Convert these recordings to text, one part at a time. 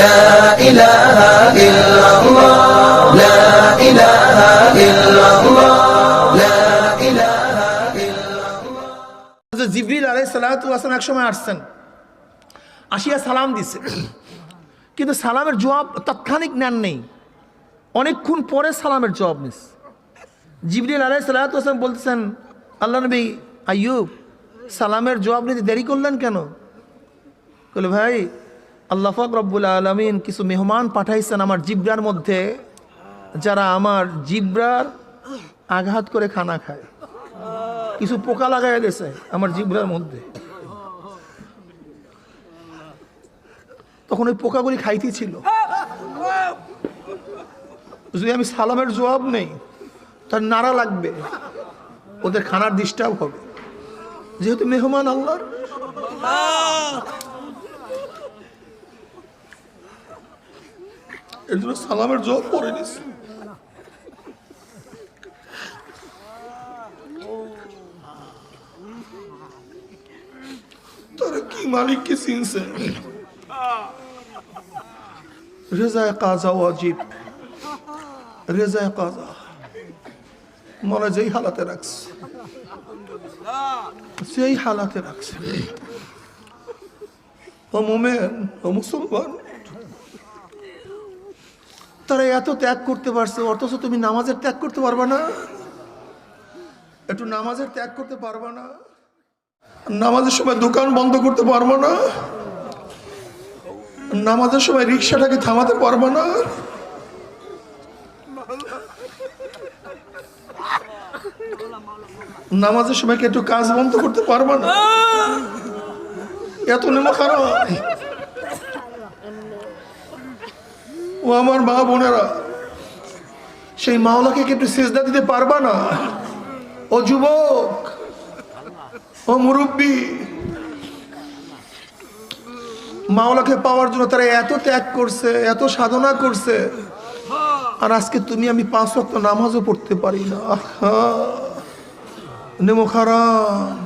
لا إله إلا الله لا إله إلا الله لا إله إلا الله জিবরিল আলাইহিস সালাতু ওয়াস সালাম এক সময় আসছেন, আসিয়া সালাম দিছে, কিন্তু সালামের জবাব তাৎক্ষণিক নেন নেই, অনেকক্ষণ পরে সালামের জবাব নিস। জিবরিল আলাইহিস সালাতু ওয়াস সালাম বলতেছেন, আল্লাহ নবী আইয়ুব সালামের জবাব নিতে দেরি করলেন কেন? বলে ভাই, আল্লাহ পাক রব্বুল আলামিন কিছু মেহমান পাঠাইছেন আমার জিব্রার মধ্যে, যারা আমার জিব্রার আঘাত করে খানা খায়। কিছু পোকা লাগাই গেছে আমার জিব্রার মধ্যে, তখন ওই পোকাগুলি খাইতে ছিল। যদি আমি সালামের জবাব নেই, তার নাড়া লাগবে, ওদের খানার ডিস্টার্ব হবে, যেহেতু মেহমান আল্লাহর। এর জন্য সালামের জবাব পড়ে নিস। তারা কি মালিককে চিনছে? রেজায় কাজা ওয়াজিব, রেজায় কাজা মনে যেই হালাতে রাখছে, সেই হালাতে রাখছে। ও মোমেন, ও মুসলমান, তারা এত ত্যাগ করতে পারছে, অথচ তুমি নামাজের ত্যাগ করতে পারবা না? একটু নামাজের ত্যাগ করতে পারবা না? নামাজের সময় দোকান বন্ধ করতে পারবো না? নামাজের সময় রিক্সাটাকে থামাতে পারবো না? নামাজের সময় কি একটু কাজ বন্ধ করতে পারবো না? এত নেমা খারাপ। ও আমার মা বোনেরা, সেই মাওলাকে কি একটু সিজদা দিতে পারবা না? ও যুবক, ও মুরব্বী, মাওলাকে পাওয়ার জন্য তারা এত ত্যাগ করছে, এত সাধনা করছে, আর আজকে তুমি আমি 5 ওয়াক্ত নামাজও পড়তে পারি না। নেমো খারাপ।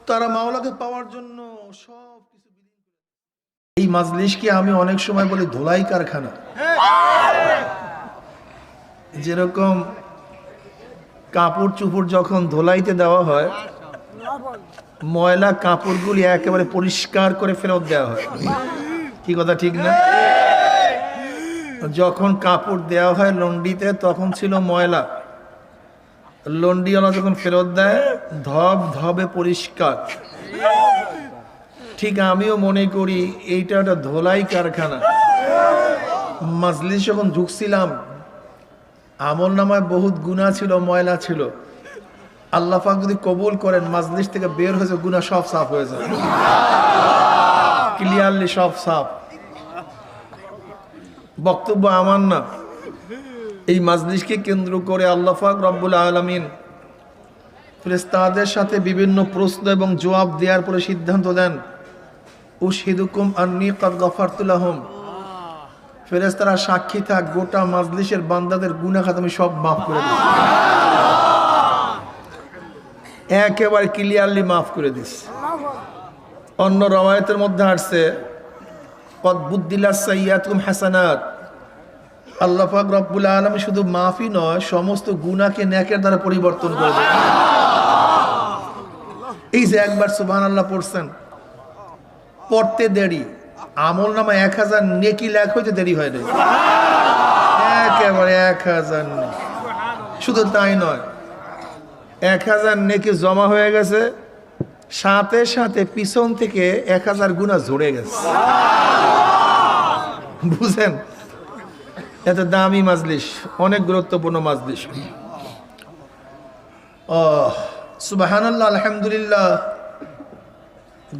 তারা মাওলাকে পাওয়ার জন্য সব কিছু। এই মাজলিসকে আমি অনেক সময় বলি ধোলাই কারখানা। যেরকম কাপড় চুপড় যখন ধোলাইতে দেওয়া হয়, ময়লা কাপড়গুলি একেবারে পরিষ্কার করে ফেরত দেওয়া হয়, কি কথা ঠিক না? যখন কাপড় দেওয়া হয় লন্ডিতে, তখন ছিল ময়লা, লন্ডিওয়ালা যখন ফেরত দেয় ধব ধবে পরিষ্কার। ঠিক আমিও মনে করি এইটা একটা ধোলাই কারখানা। মাজলিস যখন ঢুকছিলাম, আমল নামায় বহুত গুনাহ ছিল, ময়লা ছিল। আল্লাহ পাক যদি কবুল করেন, মাজলিস থেকে বের হয়েছে গুনাহ সব সাফ হয়ে যাবে, ক্লিয়ারলি সব সাফ। বক্তব্য আমার না, এই মাজলিসকে কেন্দ্র করে আল্লাহ পাক রব্বুল আলামিন ফেরেশতাদের সাথে বিভিন্ন প্রশ্ন এবং জবাব দেওয়ার পরে সিদ্ধান্ত দেন, উশহিদুকুম আন্নী ক্বাদ গাফারতু লাহুম। ফেরেশতারা সাক্ষী থাক, গোটা মাজলিসের বান্দাদের গুনাহ খাতা আমি সব মাফ করে দিই, একেবারে ক্লিয়ারলি মাফ করে দিস। অন্য রওয়ায়াতের মধ্যে আসছে, ক্বাদ বুদ্দিলাস সাইয়্যাতুকুম হাসানাত। আল্লাহ পাক রব্বুল আলামিন শুধু মাফই নয়, সমস্ত গুনাহকে নেকের দ্বারা পরিবর্তন করে দেন। এই যে একবার সুবহানাল্লাহ পড়ছেন, পড়তে দেরি, আমল নামা 1000 নেকি লেখ হইতে দেরি হয় না, একেবারে 1000 নেকি। শুধু তাই নয়, 1000 নেকি জমা হয়ে গেছে, সাথে সাথে পিছন থেকে 1000 গুনাহ ঝরে গেছে। বুঝেন, এত দামি মাজলিস, অনেক গুরুত্বপূর্ণ মাজলিস। সুবহানাল্লাহ, আলহামদুলিল্লাহ।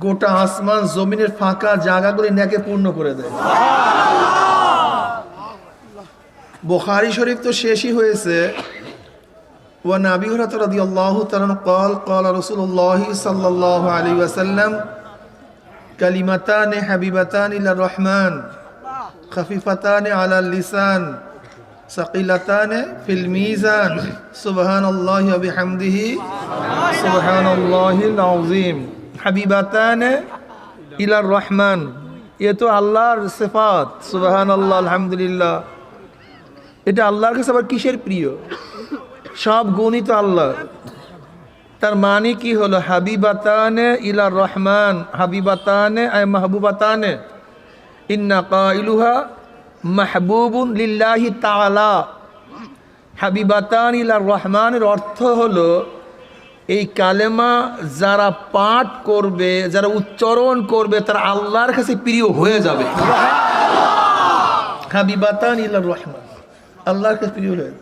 গোটা আসমান জমিনের ফাঁকা জায়গাগুলি নেকে পূর্ণ করে দেয়। বুখারী শরীফ তো শেষই হয়েছে। ওয়ান আবি হুরায়রা রাদিয়াল্লাহু তাআলা قال قال رسول الله صلى الله عليه وسلم كلمتان حبيبتان إلى الرحمن خفيفتان على اللسان সাকিলাতান ফিল মিজান সুবহানাল্লাহি ওয়া বিহামদিহি সুবহানাল্লাহিল আযীম হাবিবাতান ইলার রহমান। এ তো আল্লাহর সিফাত, সুবহানাল্লাহ আলহামদুলিল্লাহ। এটা আল্লাহর কাছে আবার কিসের প্রিয়? সব গুণই তো আল্লাহর। তার মানে কি হলো? হাবিবাতানে ইলার রহমান, হাবিবাতানে আয় মাহবুবাতানে, ইন্না কাইলুহা মাহবুবুন লিল্লাহি তাআলা। হাবিবাতান ইলার রহমানের অর্থ হলো এই কালেমা যারা পাঠ করবে, যারা উচ্চারণ করবে, তারা আল্লাহর কাছে প্রিয় হয়ে যাবে। হাবিবাতান ইলার রহমান, আল্লাহর কাছে প্রিয় হয়ে যাবে।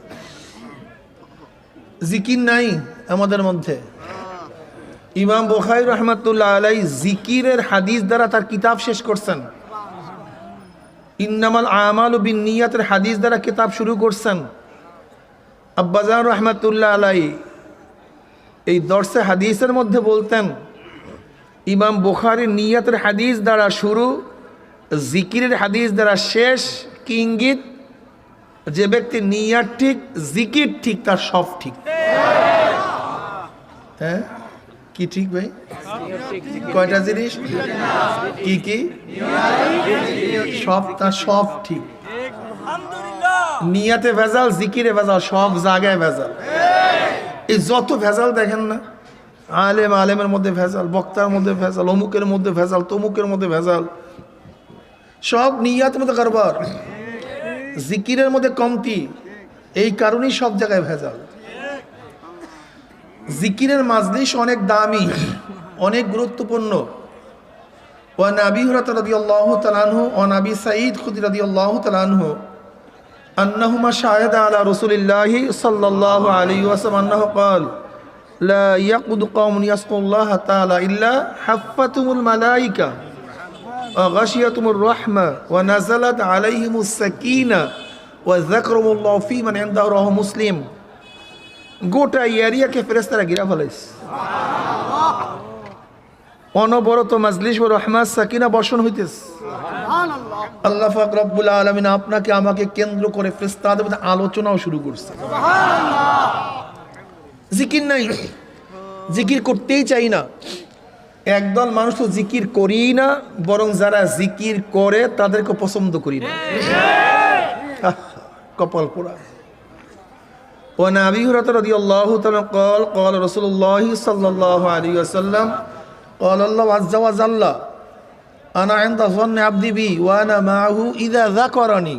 জিকির নাই আমাদের মধ্যে। ইমাম বুখারী রাহমাতুল্লাহ আলাইহি জিকিরের হাদিস দ্বারা তার কিতাব শেষ করছেন। ইন্নামাল আমালু বিন্নিয়াতের হাদিস দ্বারা কিতাব শুরু করছেন। আব্বাজান রাহমাতুল্লাহ আলাইহি এই দর্সে হাদিসের মধ্যে বলতেন, ইমাম বুখারীর নিয়াতের হাদিস দ্বারা শুরু, জিকিরের হাদিস দ্বারা শেষ। কি ইঙ্গিত? যে ব্যক্তির নিয়াত ঠিক, জিকির ঠিক, তার সব ঠিক। হ্যাঁ, কি ঠিক ভাই? কয়টা জিনিস? কি কি? সব, তার সব ঠিক। নিয়াতে ভেজাল, জিকিরে ভেজাল, সব জায়গায় ভেজাল। এই যত ভেজাল দেখেন না, আলেমের মধ্যে ভেজাল, বক্তার মধ্যে ভেজাল, অমুকের মধ্যে ভেজাল, তমুকের মধ্যে ভেজাল, সব নিয়াতের মধ্যে কারবার, জিকিরের মধ্যে কমতি। এই কারণেই সব জায়গায় ভেজাল। জিকিরের মাজলিস অনেক দামি, অনেক গুরুত্বপূর্ণ। ওয়া আবি হুরায়রা রাদিয়াল্লাহু তাআলা আনহু ওয়া আবি সাঈদ খুদরি রাদিয়াল্লাহু তাআলা আনহু আন্নাহুমা শাহাদা আলা রাসূলিল্লাহি সাল্লাল্লাহু আলাইহি ওয়াসাল্লাম আন্নাহু ক্বাল লা ইয়াকুদু কওমুন ইয়াসকুল্লাহ তাআলা ইল্লা হাফফাতুমুল মালায়েকা ওয়া গাশিয়াতুমুর রাহমা ওয়া নাযালাত আলাইহিমুস সাকিনা ওয়া যাকরুল্লাহু ফী মান ইনদাহু রাহু মুসলিম। গোটা এরিয়াকে ফেরেশতারা ঘিরা ফেলাইছে। অনবরত মাজলিস ও রহমত সাকিনা বর্ষণ হইতেছে। আল্লাহ পাক রব্বুল আলামিন আপনাকে আমাকে কেন্দ্র করে ফেরেশতাদের মধ্যে আলোচনাও শুরু করছে। জিকির নাই, জিকির করতেই চাই না। একদল মানুষ তো জিকির করি না, বরং যারা জিকির করে তাদেরকে পছন্দ করি না। কপাল পোড়া। وعن أبي هريرة رضي الله تعالى قال قال رسول الله صلى الله عليه وسلم قال الله عز وجل أنا عند ظن عبدي بي وأنا معه إذا ذكرني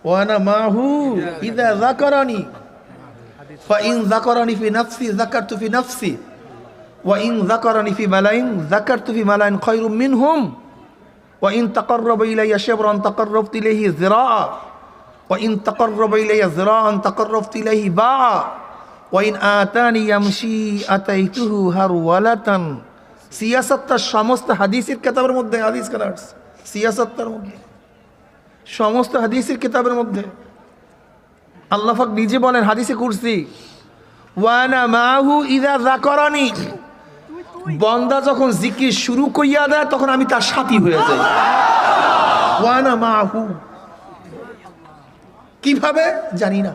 وأنا معه إذا ذكرني فإن ذكرني في نفسي ذكرت في نفسي وإن ذكرني في ملأ ذكرت في ملأ خير منهم وإن تقرب إلي شبرا تقربت إليه ذراعا وإن تقرب إلي ذراعا تقربت إليه باعا وإن آتاني يمشي أتيته هرولة। সিয়াসতটার সমস্ত হাদিসের কিতাবের মধ্যে, হাদিস কালার্স সিয়াসতটার মধ্যে, সমস্ত হাদিসের কিতাবের মধ্যে আল্লাহ পাক নিজে বলেন হাদিসে কুরসি, ওয়ানা মাহু ইযা যাকারানি। বান্দা যখন জিকির শুরু কইয়া দেয় তখন আমি তার সাথী হয়ে যাই। ওয়ানা মাহু, কিভাবে জানি না।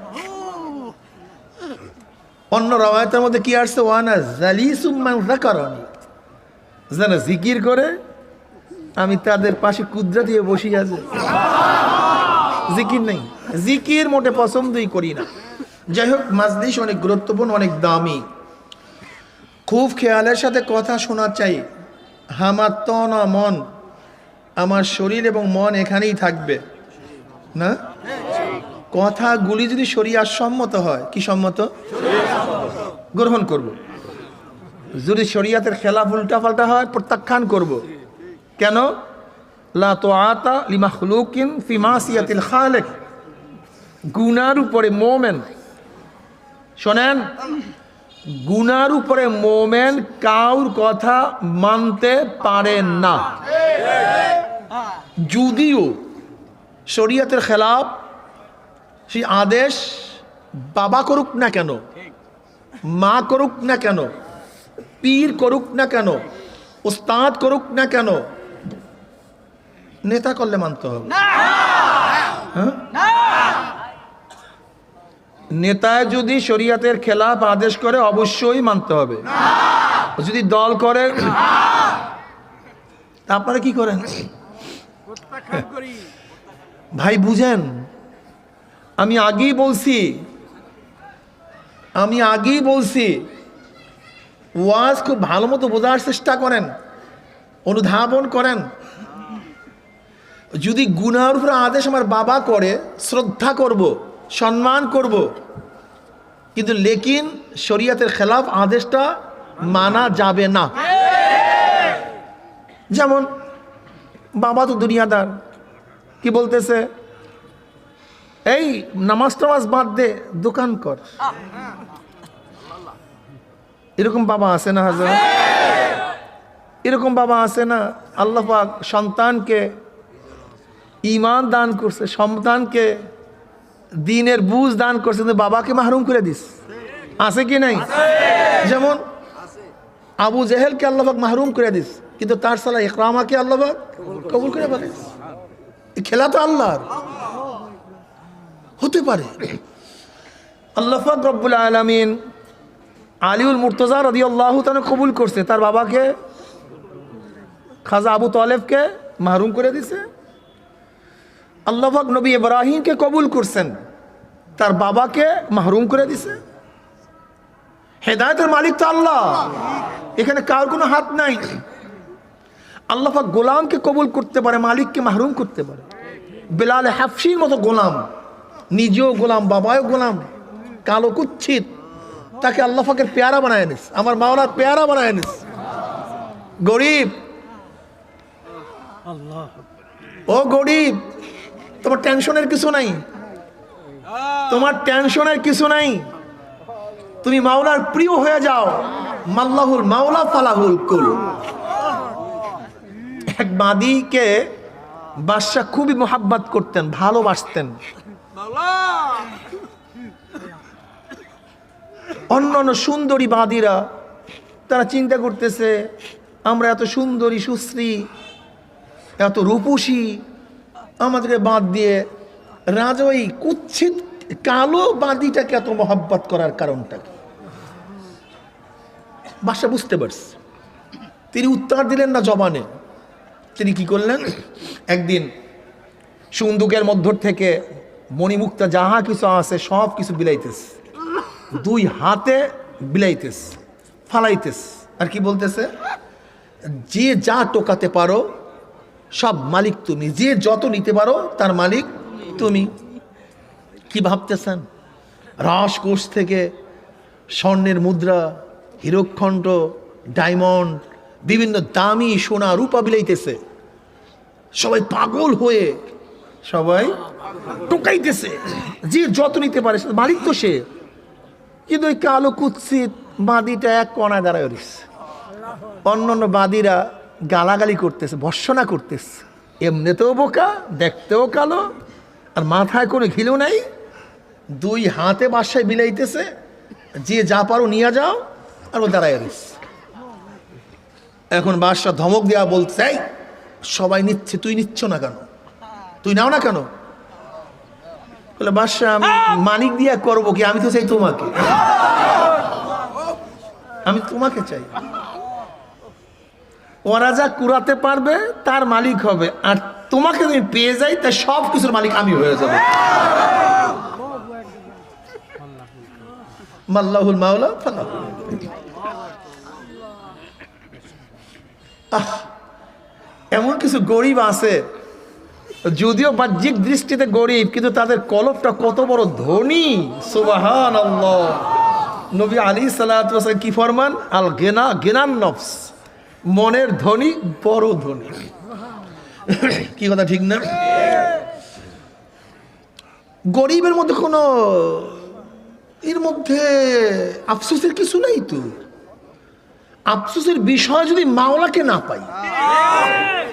অন্য রাওয়ায়াতের মধ্যে কি আসছে? ওয়ানা জালিসুম মান যাকারানি। যারা জিকির করে আমি তাদের পাশে কুদরা দিয়ে বসে আছে। জিকির নেই, জিকির মোটে পছন্দই করি না। যাই হোক, মাজলিস অনেক গুরুত্বপূর্ণ, অনেক দামি। খুব খেয়ালের সাথে কথা শোনা চাই। আমার তন মন, আমার শরীর এবং মন এখানেই থাকবে না। কথাগুলি যদি শরিয়ার সম্মত হয়, কি সম্মত? গ্রহণ করব। যদি শরিয়াতের খেলাফ উল্টা পাল্টা হয় প্রত্যাখ্যান করব। কেন? লা তাআতা লিমাখলুকিন ফি মাসিয়াতিল খালিক। গুনার উপরে মোমেন, শোনেন, গুনার উপরে মোমেন কাউর কথা মানতে পারে না। যদিও শরিয়াতের খেলাফ সেই আদেশ বাবা করুক না কেন, মা করুক না কেন, পীর করুক না কেন, উস্তাদ করুক না কেন, নেতা করলে মানতে হবে। হ্যাঁ, নেতায় যদি শরীয়তের খেলাফ আদেশ করে অবশ্যই মানতে হবে, যদি দল করে তা আপনারা কি করেন ভাই বুঝেন? আমি আগেই বলছি ওয়াজ খুব ভালো মতো বোঝার চেষ্টা করেন, অনুধাবন করেন। যদি গুনার উপর আদেশ আমার বাবা করে শ্রদ্ধা করব, সম্মান করব, কিন্তু লেকিন শরীয়তের খেলাফ আদেশটা মানা যাবে না। যেমন বাবা তো দুনিয়াদার, কি বলতেছে, এই নামাজ টামাজ বাদ দে, দোকান কর। এরকম বাবা আছে না হাজার? এরকম বাবা আছে না? আল্লাহ পাক সন্তানকে ঈমান দান করছে, সন্তানকে দ্বীনের বুঝ দান করছে, কিন্তু বাবাকে মাহরুম করে দিস, আছে কি নাই? যেমন আবু জেহেলকে আল্লাহ পাক মাহরুম করে দিস, কিন্তু তার সালা ইকরামাকে আল্লাহ পাক কবুল করে বলে। খেলা তো আল্লাহর, হতে পারে। আল্লাহ পাক রব্বুল আলামিন আলিউল মুর্তজা রাদিয়াল্লাহু তাআলা কবুল করছে, তার বাবাকে খাজা আবু তালেবকে মাহরুম করে দিছে। আল্লাহ পাক নবী ইব্রাহিমকে কবুল করছেন, তার বাবাকে মাহরুম করে দিছে। হেদায়েতের মালিক তো আল্লাহ, এখানে কার কোনো হাত নাই। আল্লাহ পাক গোলামকে কবুল করতে পারে, মালিককে মাহরুম করতে পারে। বেলাল হাফসির মতো গোলাম, নিজেও গোলাম, বাবাও গোলাম, কালো কুচ্ছিত, তাকে আল্লাহ পাকের পেয়ারা বানায় নিস, আমার মাওলার পেয়ারা বানায় নিস। গরিব, ও গরিব, তোমার টেনশনের কিছু নাই, তোমার টেনশনের কিছু নাই, তুমি মাওলার প্রিয় হয়ে যাও। মাল্লাহুল মাওলা ফালাহুল কুল। এক বাদীকে বাদশাহ খুবই মোহাব্বত করতেন, ভালোবাসতেন। অন্যান্য সুন্দরী বাদীরা তারা চিন্তা করতেছে, আমরা এত সুন্দরী সুশ্রী, এত রূপসী, আমাদেরকে বাদ দিয়ে রাজা ওই কুৎসিত কালো বাদীটাকে এত মোহাব্বত করার কারণটা কি? বাদশা বুঝতে পারছে, তিনি উত্তর দিলেন না জবানে। তিনি কি করলেন, একদিন সুন্দুকের মধ্য থেকে মণিমুক্তা যাহা কিছু আছে সব কিছু বিলাইতেছে, দুই হাতে বিলাইতেছে, ফালাইতেছে, আর কি বলতেছে, যে যা টোকাতে পারো সব মালিক তুমি, যে যত নিতে পারো তার মালিক তুমি। কি ভাবতেছেন? রাজকোষ থেকে স্বর্ণের মুদ্রা, হীরকখণ্ড, ডায়মন্ড, বিভিন্ন দামি সোনা রূপা বিলাইতেছে, সবাই পাগল হয়ে সবাই টোকাইতেছে, যে যত নিতে পারে মালিক তো সে। কিন্তু ওই কালো কুৎসিত বাদীটা এক কোনায় দাঁড়ায় রয়েছে, অন্যান্য বাদীরা গালাগালি করতেছে, ভর্সনা করতেছে, এমনিতেও বোকা, দেখতেও কালো, আর মাথায় কোনো ঘিলু নাই, দুই হাতে বাসায় বিলাইতেছে, যে যা পারো নিয়ে যাও, আর ও দাঁড়ায় রয়েছে। এখন বাদশাহ ধমক দেওয়া বলছে, এই সবাই নিচ্ছে, তুই নিচ্ছ না কেন, তুই নাও না কেন? বলে বাদশাহ, আমি মালিক দিয়া করবো কি, আমি তো চাই তোমাকে, আমি তোমাকে চাই। ওরা যা কুড়াতে পারবে তার মালিক হবে, আর তোমাকে তুমি পেয়ে যাই তাই সব কিছুর মালিক আমি হয়ে যাবো। মাল্লাহুল মাওলা ফালাহুল। এমন কিছু গরিব আছে, যদিও বাহ্যিক দৃষ্টিতে গরিব, কিন্তু তাদের কলবটা কত বড় ধনী। সুবহানাল্লাহ। নবী আলাইহিস সালাতু ওয়াস সালাম কি ফরমান, আল গিনা গিনান নফস, মনের ধনী বড় ধনী। কি কথা ঠিক না? গরিবের মধ্যে কোনো এর মধ্যে আফসোসের কিছু নাই তো। আফসোসের বিষয় যদি মাওলাকে না পাই,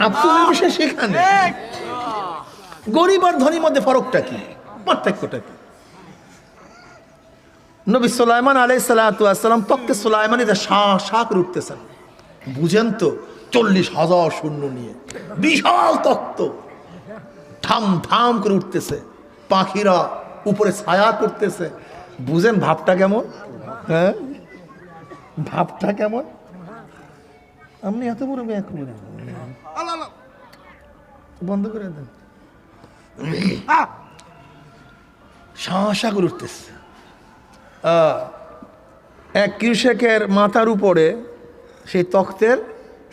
আফসোসের বিষয় সেখানে। গরিব আর ধনীর মধ্যে ফরকটা কি, পার্থক্যটা কি? নবী সুলাইমান আলাইহিস সালাতু ওয়াস সালাম তক্তে সুলাইমানিতে শাক উঠতেছেন, বুঝেন তো, 40,000 সৈন্য নিয়ে বিশাল তক্ত ধাম ধাম করে উঠতেছে, পাখিরা উপরে ছায়া করতেছে, বুঝেন ভাবটা কেমন? হ্যাঁ, ভাবটা কেমন? আপনি এত বড় ব্যাগ করে বন্ধ করে দেন। শাঁসা করে উঠতেছে। এক কৃষকের মাথার উপরে সেই তখ্তের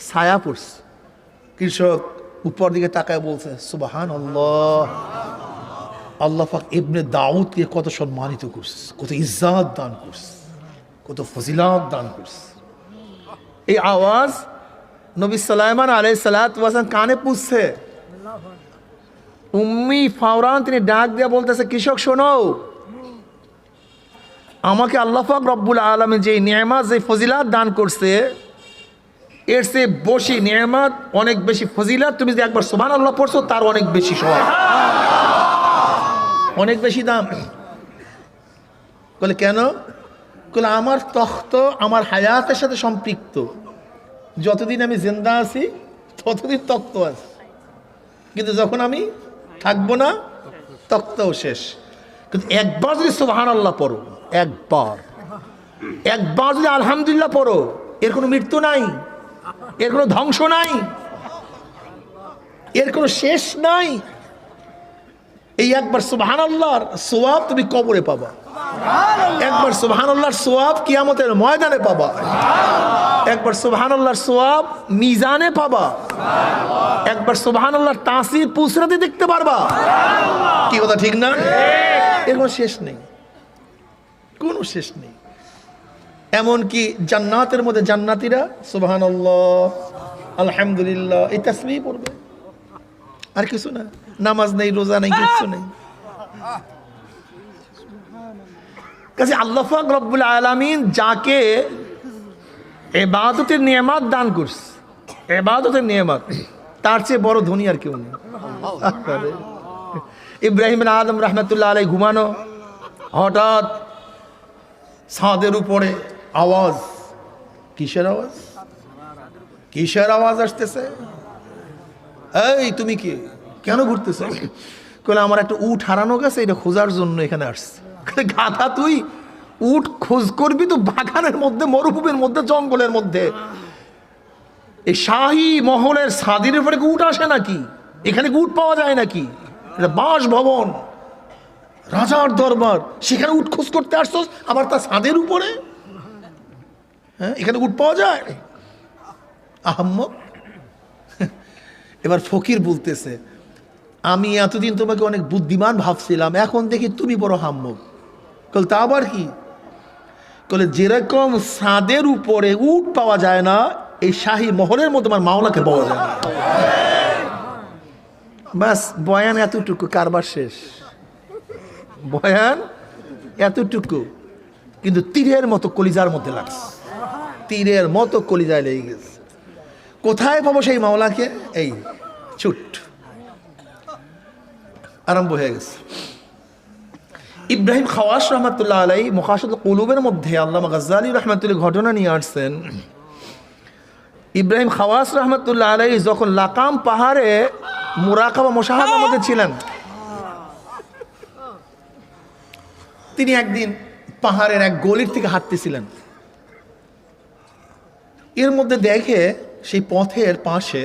ছায়া পড়ছে। কৃষক উপর দিকে তাকায় বলছে, সুবহানাল্লাহ, আল্লাহ পাক ইবনে দাউদকে কত সম্মানিত করছে, কত ইজ্জত দান করছে, কত ফজিলত দান করছে। এই আওয়াজ নবী সুলাইমান আলাইহিস সালাতু ওয়াস সালাম কানে পুষছে। উম্মি ফাওরান তিনি ডাক দিয়ে বলতেছে, কৃষক শোনো, আমাকে আল্লাহ পাক রব্বুল আলামিন যে নিয়ামত, যে ফজিলত দান করছে, এর চেয়ে বেশি নিয়ামত, অনেক বেশি ফজিলত তুমি যে একবার সুবহানাল্লাহ পড়ছো তার অনেক বেশি সওয়াব, অনেক বেশি দাম। বলে কেন? বলে আমার তখ্ত আমার হায়াতের সাথে সম্পৃক্ত, যতদিন আমি জিন্দা আছি ততদিন তখ্ত আছে, কিন্তু যখন আমি থাকবো না তখ্তও শেষ। কিন্তু একবার যদি সুবহানাল্লাহ পড়ো, একবার যদি আলহামদুলিল্লাহ পড়ো, এর কোনো মৃত্যু নাই, এর কোনো ধ্বংস নাই, এর কোনো শেষ নাই। এই একবার সুবহানাল্লাহর সওয়াব তুমি কবরে পাবা, একবার সুবহানাল্লাহর সওয়াব কিয়ামতের ময়দানে পাবা, একবার সুবহানাল্লাহর সওয়াব মিজানে পাবা, একবার সুবহানাল্লাহর তাসির পুসরাতে দেখতে পারবা। কি কথা ঠিক না? এর কোনো শেষ নেই, কোনো শেষ নেই। এমনকি জান্নাতের মধ্যে জান্নাতীরা সুবহানাল্লাহ আলহামদুলিল্লাহ এই তাসবিহ পড়বে, আর কিছু না। নামাজ নেই, রোজা নেই, কিছু নেই। কাজে আল্লাহ পাক রব্বুল আলামিন যাকে ইবাদতের নিয়ামত দান করছে, ইবাদতের নিয়ামত, তার চেয়ে বড় ধনী আর কেউ নেই। ইব্রাহিম বিন আদম রাহমাতুল্লাহ আলাইহি ঘুমানো, হঠাৎ ছাদের উপরে আওয়াজ। কিসের আওয়াজ? কিসের আওয়াজ আসতেছে? এই তুমি কি, কেন ঘুরতেছ? কইলে আমার একটা উট হারানো গেছে, এটা খোঁজার জন্য এখানে আসছে। গাধা, তুই উট খোঁজ করবি তো বাগানের মধ্যে, মরুভূমির মধ্যে, জঙ্গলের মধ্যে? এই শাহী মহলের ছাদের উপরে উট আসে নাকি? এখানে উট পাওয়া যায় নাকি? এটা বাসভবন, রাজার দরবার, সেখানে উট খোঁজ করতে আসছস, আবার তার ছাদের উপরে? হ্যাঁ, এখানে উট পাওয়া যায়? আহাম্মক। এবার ফকির বলতেছে, আমি এতদিন তোমাকে অনেক বুদ্ধিমান ভাবছিলাম, এখন দেখি তুমি বড় হাম্মক। কল তা আবার কি? কলে যেরকম ছাদের উপরে উট পাওয়া যায় না, এই শাহী মহলের মধ্যে আমার মাওলাকে পাওয়া যায় না। ব্যাস, বয়ান এতটুকু, কারবার শেষ। বয়ান এতটুকু, কিন্তু তীরের মতো কলিজার মধ্যে লাগছে, তীরের মতো কলিজায় লেগে গেছে। কোথায় পাবো সেই মাওলাকে? এই ছুট আরম্ভ হয়ে গেছে। ইব্রাহিম খাওয়াস রহমতুল্লাহ আলাই মুকাশাতুল কুলুবের মধ্যে আল্লামা গাজ্জালী রহমতুল্লাহ ঘটনা নিয়ে আসছেন। ইব্রাহিম খাওয়াস রহমতুল্লাহ আলাই যখন লাকাম পাহাড়ে মুরাকাবা মুশাহাদার মধ্যে ছিলেন, তিনি একদিন পাহাড়ের এক গলির থেকে হাঁটতেছিলেন। এর মধ্যে দেখে সেই পথের পাশে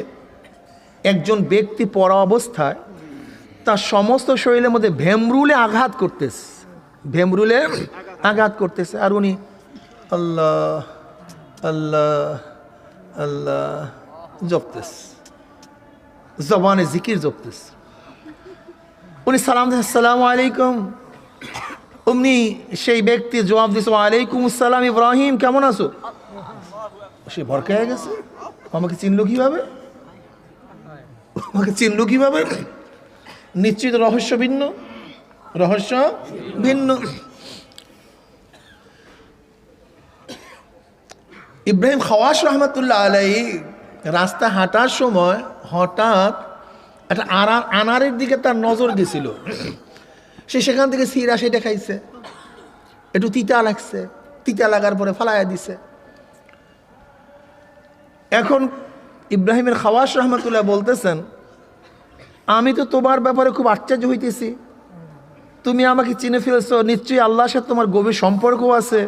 একজন ব্যক্তি পড়া অবস্থায় তার সমস্ত শরীরের মধ্যে ভেমরুলে আঘাত করতেছে, ভেমরুলে আঘাত করতেছে। আর উনি আল্লাহ আল্লাহ আল্লাহ জপতেছে, জবানে জিকির জপতেছে। উনি সালাম দিয়েছে, আসসালামু আলাইকুম। অমনি সেই ব্যক্তি জবাব দিয়েছে, ওয়ালাইকুম আসসালাম ইব্রাহিম, কেমন আছো? সে ভরকায় গেছে, আমাকে চিনল কিভাবে? আমাকে চিনল কিভাবে? নিশ্চিত রহস্য ভিন্ন, রহস্য ভিন্ন। ইব্রাহিম খাওয়াস রহমতুল্লাহ আলাইহি রাস্তা হাঁটার সময় হঠাৎ একটা আনারের দিকে তার নজর গেছিল। সে সেখান থেকে সিরা সেটা খাইছে, একটু তিতা লাগছে, তিতা লাগার পরে ফালাইয়া দিছে। এখন ইব্রাহিমের খাওয়াস রহমতুল্লাহ বলতেছেন, আমি তো তোমার ব্যাপারে খুব আশ্চর্য হইতেছি, তুমি আমাকে চিনে ফেলেছো, নিশ্চয়ই আল্লাহর সাথে তোমার গভীর সম্পর্ক আছে।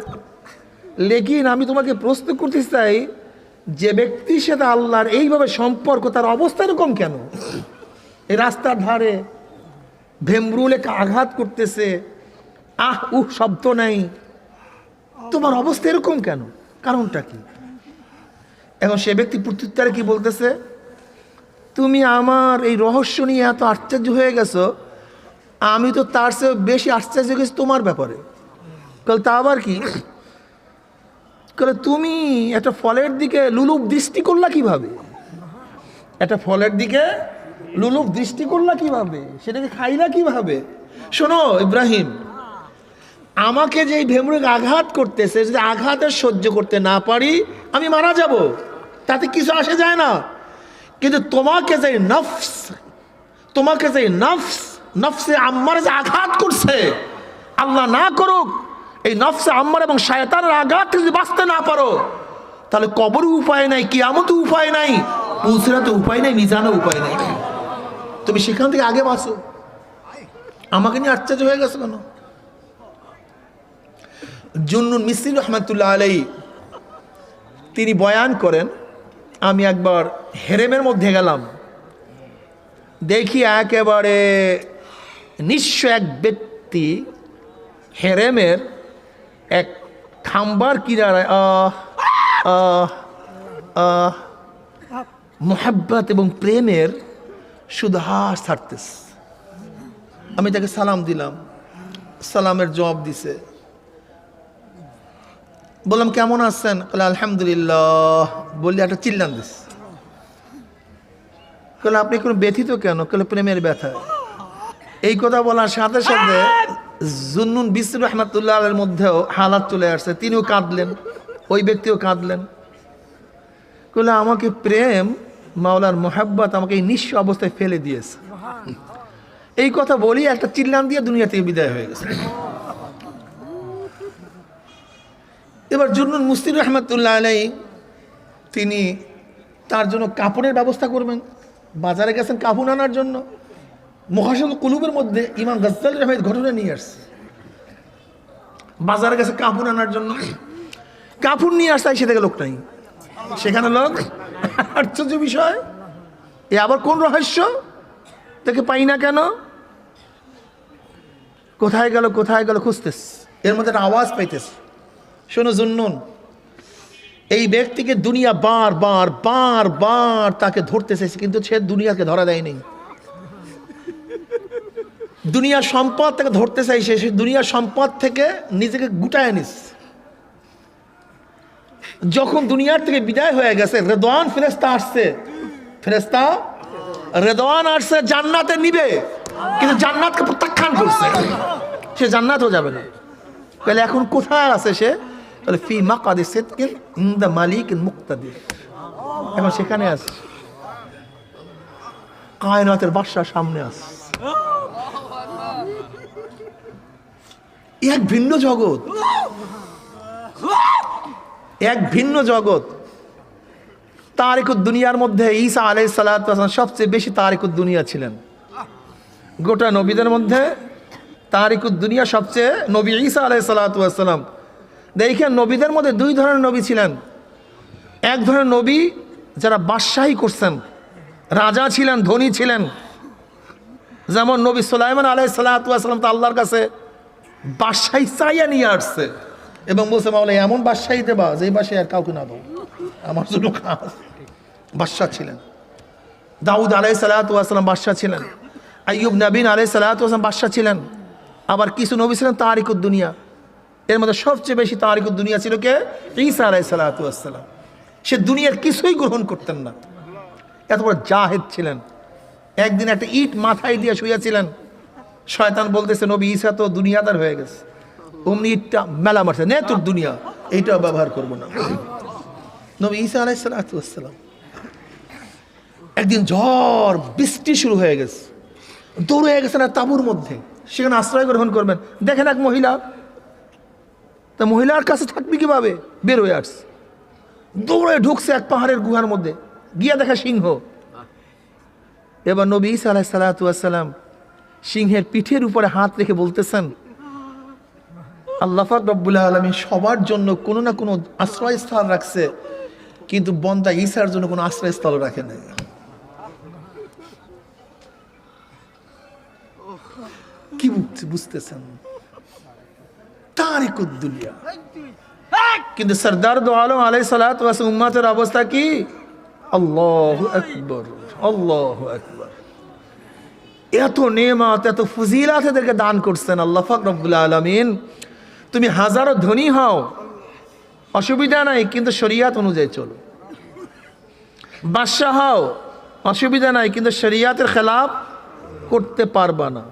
লেকিন আমি তোমাকে প্রশ্ন করতে চাই, যে ব্যক্তির সাথে আল্লাহর এইভাবে সম্পর্ক, তার অবস্থা এরকম কেন? এই রাস্তার ধারে ভেমরুলে আঘাত করতেছে, শব্দ নাই, তোমার অবস্থা এরকম কেন? কারণটা কি? এখন সে ব্যক্তি প্রত্যুত্তরে কি বলতেছে, তুমি আমার এই রহস্য নিয়ে এত আশ্চর্য হয়ে গেছো, আমি তো তার চেয়ে বেশি আশ্চর্য গেছি তোমার ব্যাপারে। কাল তা আবার কি? কাল তুমি একটা ফলের দিকে লুলুপ দৃষ্টি করলা কিভাবে? একটা ফলের দিকে লুলুপ দৃষ্টি করলা কিভাবে? সেটাকে খাইলা কিভাবে? শোনো ইব্রাহিম, আমাকে যে ভেমরুক আঘাত করতেছে, যদি আঘাতের সহ্য করতে না পারি আমি মারা যাব, তাতে কিছু আসে যায় না। কিন্তু তোমাকে যে নফসে আম্মার যে আঘাত করছে, আল্লাহ না করুক এই নফসে আম্মার এবং শয়তানের আঘাত যদি বাঁচতে না পারো, তাহলে কবরও উপায় নাই, কিয়ামতও উপায় নাই, পুলসিরাতে উপায় নাই, মিজানে উপায় নাই। তুমি সেখান থেকে আগে বাঁচো। আমাকে নিয়ে আশ্চর্য হয়ে গেছে কেন? জুন্নুন মিসরি রহমাতুল্লাহ আলাইহি তিনি বয়ান করেন, আমি একবার হেরেমের মধ্যে গেলাম, দেখি একেবারে নিঃস্ব এক ব্যক্তি হেরেমের এক খাম্বার কিনারায় মোহাব্বত এবং প্রেমের শুধু হাস ছাড়তেছে। আমি তাকে সালাম দিলাম, সালামের জবাব দিছে। বললাম কেমন আছেন? বলে আলহামদুলিল্লাহ। বললি একটা চিল্লান দিস। বলে আপনি কোনো ব্যথিত কেন? বলে প্রেমের ব্যথা। এই কথা বলার সাথে সাথে জুন্নুন বিসরি রহমাতুল্লাহ আলাইহির মধ্যেও হালাত চলে আসছে, তিনিও কাঁদলেন, ওই ব্যক্তিও কাঁদলেন। বলে আমাকে প্রেম, মাওলার মোহাব্বত আমাকে এই নিঃস্ব অবস্থায় ফেলে দিয়েছে। এই কথা বলি একটা চিল্লান দিয়ে দুনিয়া থেকে বিদায় হয়ে গেছে। এবার জুন্নুন মুসরি রহমাতুল্লাহ আলাইহি তিনি তার জন্য কাপড়ের ব্যবস্থা করবেন, বাজারে গেছেন কাপড় আনার জন্য। মুহাসিল কুলুবের মধ্যে ইমাম গাজ্জালী রহমাতুল্লাহ ঘটনা নিয়ে আসছে, বাজারে গেছে কাপড় আনার জন্য, কাপড় নিয়ে আসছে, সে থেকে লোক নাই, সেখানে লোক। আশ্চর্য বিষয়, এ আবার কোন রহস্য? তাকে পাই না কেন? কোথায় গেল খুঁজতেস, এর মধ্যে একটা আওয়াজ পাইতেস। শোনো জুন্নুন, এই ব্যক্তিকে দুনিয়া বার তাকে ধরতে চাইছে, কিন্তু সে দুনিয়াকে ধরা দেয়নি। দুনিয়ার সম্পদ তাকে ধরতে চাইছে, সে দুনিয়ার সম্পদ থেকে নিজেকে গুটায় নিস। যখন দুনিয়ার থেকে বিদায় হয়ে গেছে, রেদওয়ান ফেরেশতা আসছে, রেদওয়ান আসছে জান্নাতে নিবে, কিন্তু জান্নাতকে প্রত্যাখ্যান করছে, সে জান্নাতও যাবে না। তাহলে এখন কোথায় আছে সে? তাহলে ফি মাকাদি সিদকিন ইনদা মালিকিন মুক্তাদির, এখন সেখানে আছে, কায়নাতের বাদশার সামনে আছে। এক ভিন্ন জগৎ, এক ভিন্ন জগৎ। তারিকুদ দুনিয়ার মধ্যে ঈসা আলাইহিস সালাতু ওয়াস সালাম সবচেয়ে বেশি তারিকুদ দুনিয়া ছিলেন। গোটা নবীদের মধ্যে তারিকুদ দুনিয়া সবচেয়ে নবী ঈসা আলাইহিস সালাতু ওয়াস সালাম। দেখেন নবীদের মধ্যে দুই ধরনের নবী ছিলেন। এক ধরনের নবী যারা বাদশাহী করছেন, রাজা ছিলেন, ধনী ছিলেন, যেমন নবী সুলাইমান আলাইহিস সালাতু ওয়াস সালাম তো আল্লাহর কাছে বাদশাহী চাইয়া নিয়ে আসছে এবং বলছে মাওলা এমন বাদশাহী দেবা যে বাদশাহী আর কাউকে না দাও, আমার জন্য খাস। বাদশাহ ছিলেন। দাউদ আলাইহিস সালাতু ওয়াস সালাম বাদশাহ ছিলেন। আইয়ুব নবী আলাইহিস সালাতু ওয়াস সালাম বাদশাহ ছিলেন। আবার কিছু নবী ছিলেন তারিকুদ দুনিয়া। এর মধ্যে সবচেয়ে বেশি তারিকুদ দুনিয়া ছিল কে? ঈসা আলাইহিস সালাতু ওয়াস সালাম। সে দুনিয়ার কিছুই গ্রহণ করতেন না, এত বড় জাহেদ ছিলেন। একদিন একটা ইট মাথায় দিয়ে শুয়েছিলেন, শয়তান বলতেছে নবী ঈসা তো দুনিয়াদার হয়ে গেছে, অমনি ইটটা মেলা মারছে, নে তোর দুনিয়া, এইটাও ব্যবহার করবো না। নবী ঈসা আলাইহিস সালাতু ওয়াস সালাম একদিন ঝড় বৃষ্টি শুরু হয়ে গেছে, দৌড়ে গেছেন আর তাঁবুর মধ্যে, সেখানে আশ্রয় গ্রহণ করবেন। দেখেন এক মহিলা, তা মহিলার কাছে থাকবি কিভাবে? বের হয়ে আসছে, দৌড়ে ঢুকছে এক পাহাড়ের গুহার মধ্যে, গিয়া দেখা সিংহ। এবার নবী ঈসা আলাইহিস সালাতু ওয়াস সালাম সিংহের পিঠের উপরে হাত রেখে বলতেছেন, আল্লাহ পাক রব্বুল আলামিন সবার জন্য কোনো না কোনো আশ্রয়স্থল রাখছে, কিন্তু বন্দা ঈসার জন্য কোনো আশ্রয়স্থল রাখে নাই। কি বুঝতেছেন? তারিকুদ দুনিয়া। কিন্তু সরদার দো আলম আলাইহিস সালাতু ওয়াস উম্মতের অবস্থা কি? আল্লাহু আকবার, আল্লাহু আকবার। এত নেয়ামত, এত ফজিলাত এদেরকে দান করছেন আল্লাহ পাক রব্বুল আলামিন। তুমি হাজারো ধনী হও, অসুবিধা নাই, কিন্তু শরিয়াত অনুযায়ী চলো। বাদশাহ হও, অসুবিধা নাই, কিন্তু শরিয়াতের খেলাফ করতে পারবা না।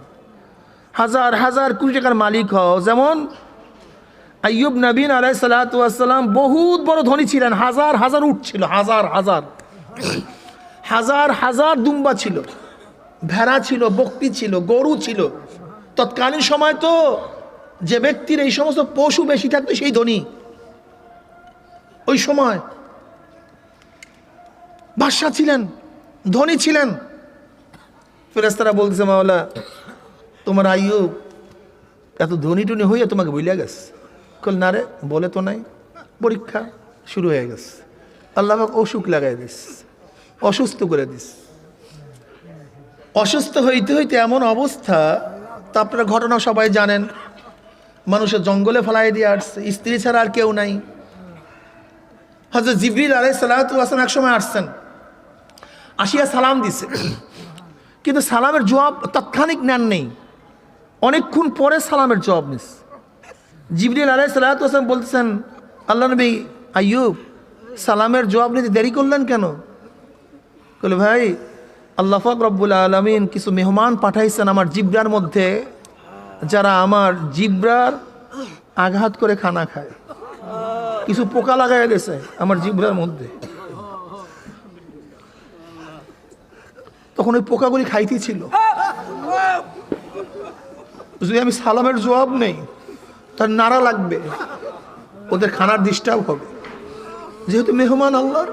হাজার হাজার কোটি টাকার মালিক হও, যেমন আইয়ুব নবী আলাইহিস সালাতু ওয়াস সালাম বহুত বড় ধনী ছিলেন, হাজার হাজার উট ছিল, হাজার হাজার হাজার হাজার দুম্বা ছিল, ভেড়া ছিল, বকরি ছিল, গরু ছিল। তৎকালীন সময় তো যে ব্যক্তির এই সমস্ত পশু বেশি থাকতো সেই ধনী। ওই সময় বাদশা ছিলেন, ধনী ছিলেন। ফেরেশতারা বলতেছে, মাওলা তোমার আইয়ুব এত ধনী টনি হইয়া তোমাকে বইলা গেছে? কল না রে, বলে তো নাই। পরীক্ষা শুরু হয়ে গেছে, আল্লাহ পাক অসুখ লাগাই দিস, অসুস্থ করে দিস। অসুস্থ হইতে হইতে এমন অবস্থা, তা আপনারা ঘটনা সবাই জানেন, মানুষের জঙ্গলে ফেলাই দিয়ে আসছে, স্ত্রী ছাড়া আর কেউ নাই। হযরত জিবরিল আলাইহিস সালাতু ওয়াস সালাম একসময় আসছেন, আসিয়া সালাম দিছে, কিন্তু সালামের জবাব তাৎক্ষণিক নেন নেই, অনেকক্ষণ পরে সালামের জবাব নিস। জিবরিল আলাইহিস সালাতু ওয়াস সালাম বলতেছেন, আল্লাহ নবী আইয়ুব সালামের জবাব নিতে দেরি করলেন কেন? বলে, ভাই আল্লাহ পাক রব্বুল আলামিন কিছু মেহমান পাঠাইছেন আমার জিব্রার মধ্যে, যারা আমার জিব্রার আঘাত করে খানা খায়। কিছু পোকা লাগাই গেছে আমার জিব্রার মধ্যে, তখন ওই পোকাগুলি খাইতে ছিল। যদি আমি সালামের জবাব নেই, তার নাড়া লাগবে, ওদের খানার ডিস্টার্ব হবে, যেহেতু মেহমান আল্লাহর।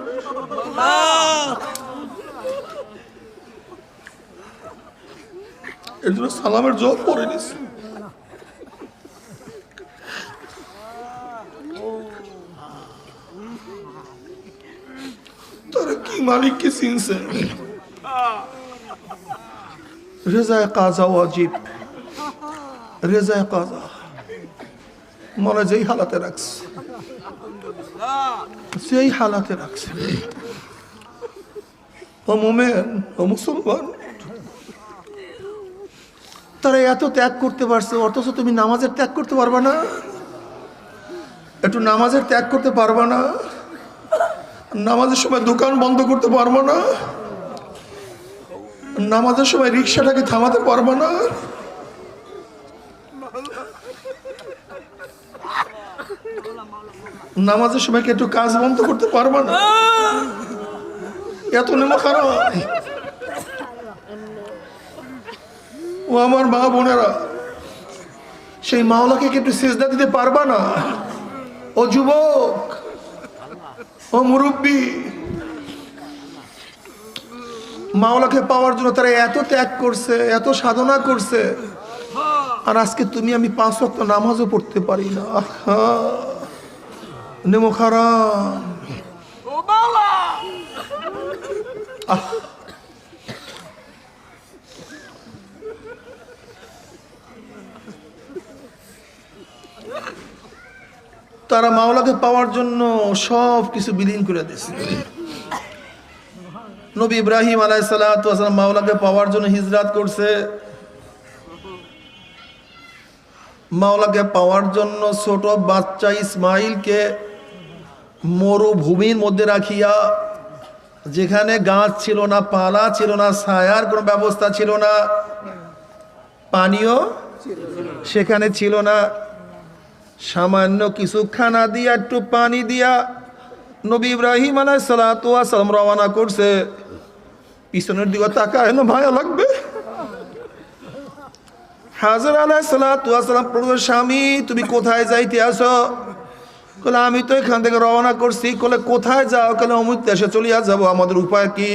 এর জন্য সালামের জবাব করে নিস। তারা কি মালিককে চিনছে? রেজায় কাজা ওয়াজিব, রেজায় কাজা মনে যেই হালাতে রাখছে, সেই হালাতে রাখছে। ও মোমেন, ও মুসলমান, তারা এত ত্যাগ করতে পারছে, অথচ তুমি নামাজের ত্যাগ করতে পারবা না? একটু নামাজের ত্যাগ করতে পারবা না? নামাজের সময় দোকান বন্ধ করতে পারবো না? নামাজের সময় রিক্সাটাকে থামাতে পারবো না? নামাজের সময় কি একটু কাজ বন্ধ করতে পারবো না? এত নেমা খারাপ। ও আমার মা বোনেরা, সেই মাওলাকে কি একটু সিজদা দিতে পারবা না? ও যুবক, ও মুরব্বী, মাওলাকে পাওয়ার জন্য তারা এত ত্যাগ করছে, এত সাধনা করছে, আর আজকে তুমি আমি 5 ওয়াক্ত নামাজও পড়তে পারি না। নেমো খারাপ। তারা মাওলাকে পাওয়ার জন্য সব কিছু বিলীন করে দিয়েছে। নবী ইব্রাহিম আলাইহিস সালাতু ওয়াস সালাম মাওলাকে পাওয়ার জন্য হিজরত করছে। মাওলাকে পাওয়ার জন্য ছোট বাচ্চা ইসমাইলকে মরুভূমির মধ্যে রাখিয়া, যেখানে গাছ ছিল না, পালা ছিল না, ছায়ার কোনো ব্যবস্থা ছিল না, পানিও সেখানে ছিল না, সামান্য কিছু খানা দিয়া, একটু পানি দিয়া নবী ইব্রাহিম আলাইহিস সালাতু ওয়াস সালাম রওনা করছে। পিছনের দিকে তাকায় না, ভয় লাগবে। হাজর আলাইহিস সালাতু ওয়াস সালাম প্রভু, স্বামী তুমি কোথায় যাইতে আসো? কলে আমি তো এখান থেকে রওনা করছি। কলে কোথায় যাও? কলে অমুক দেশে চলিয়া যাব। আমাদের উপায় কি?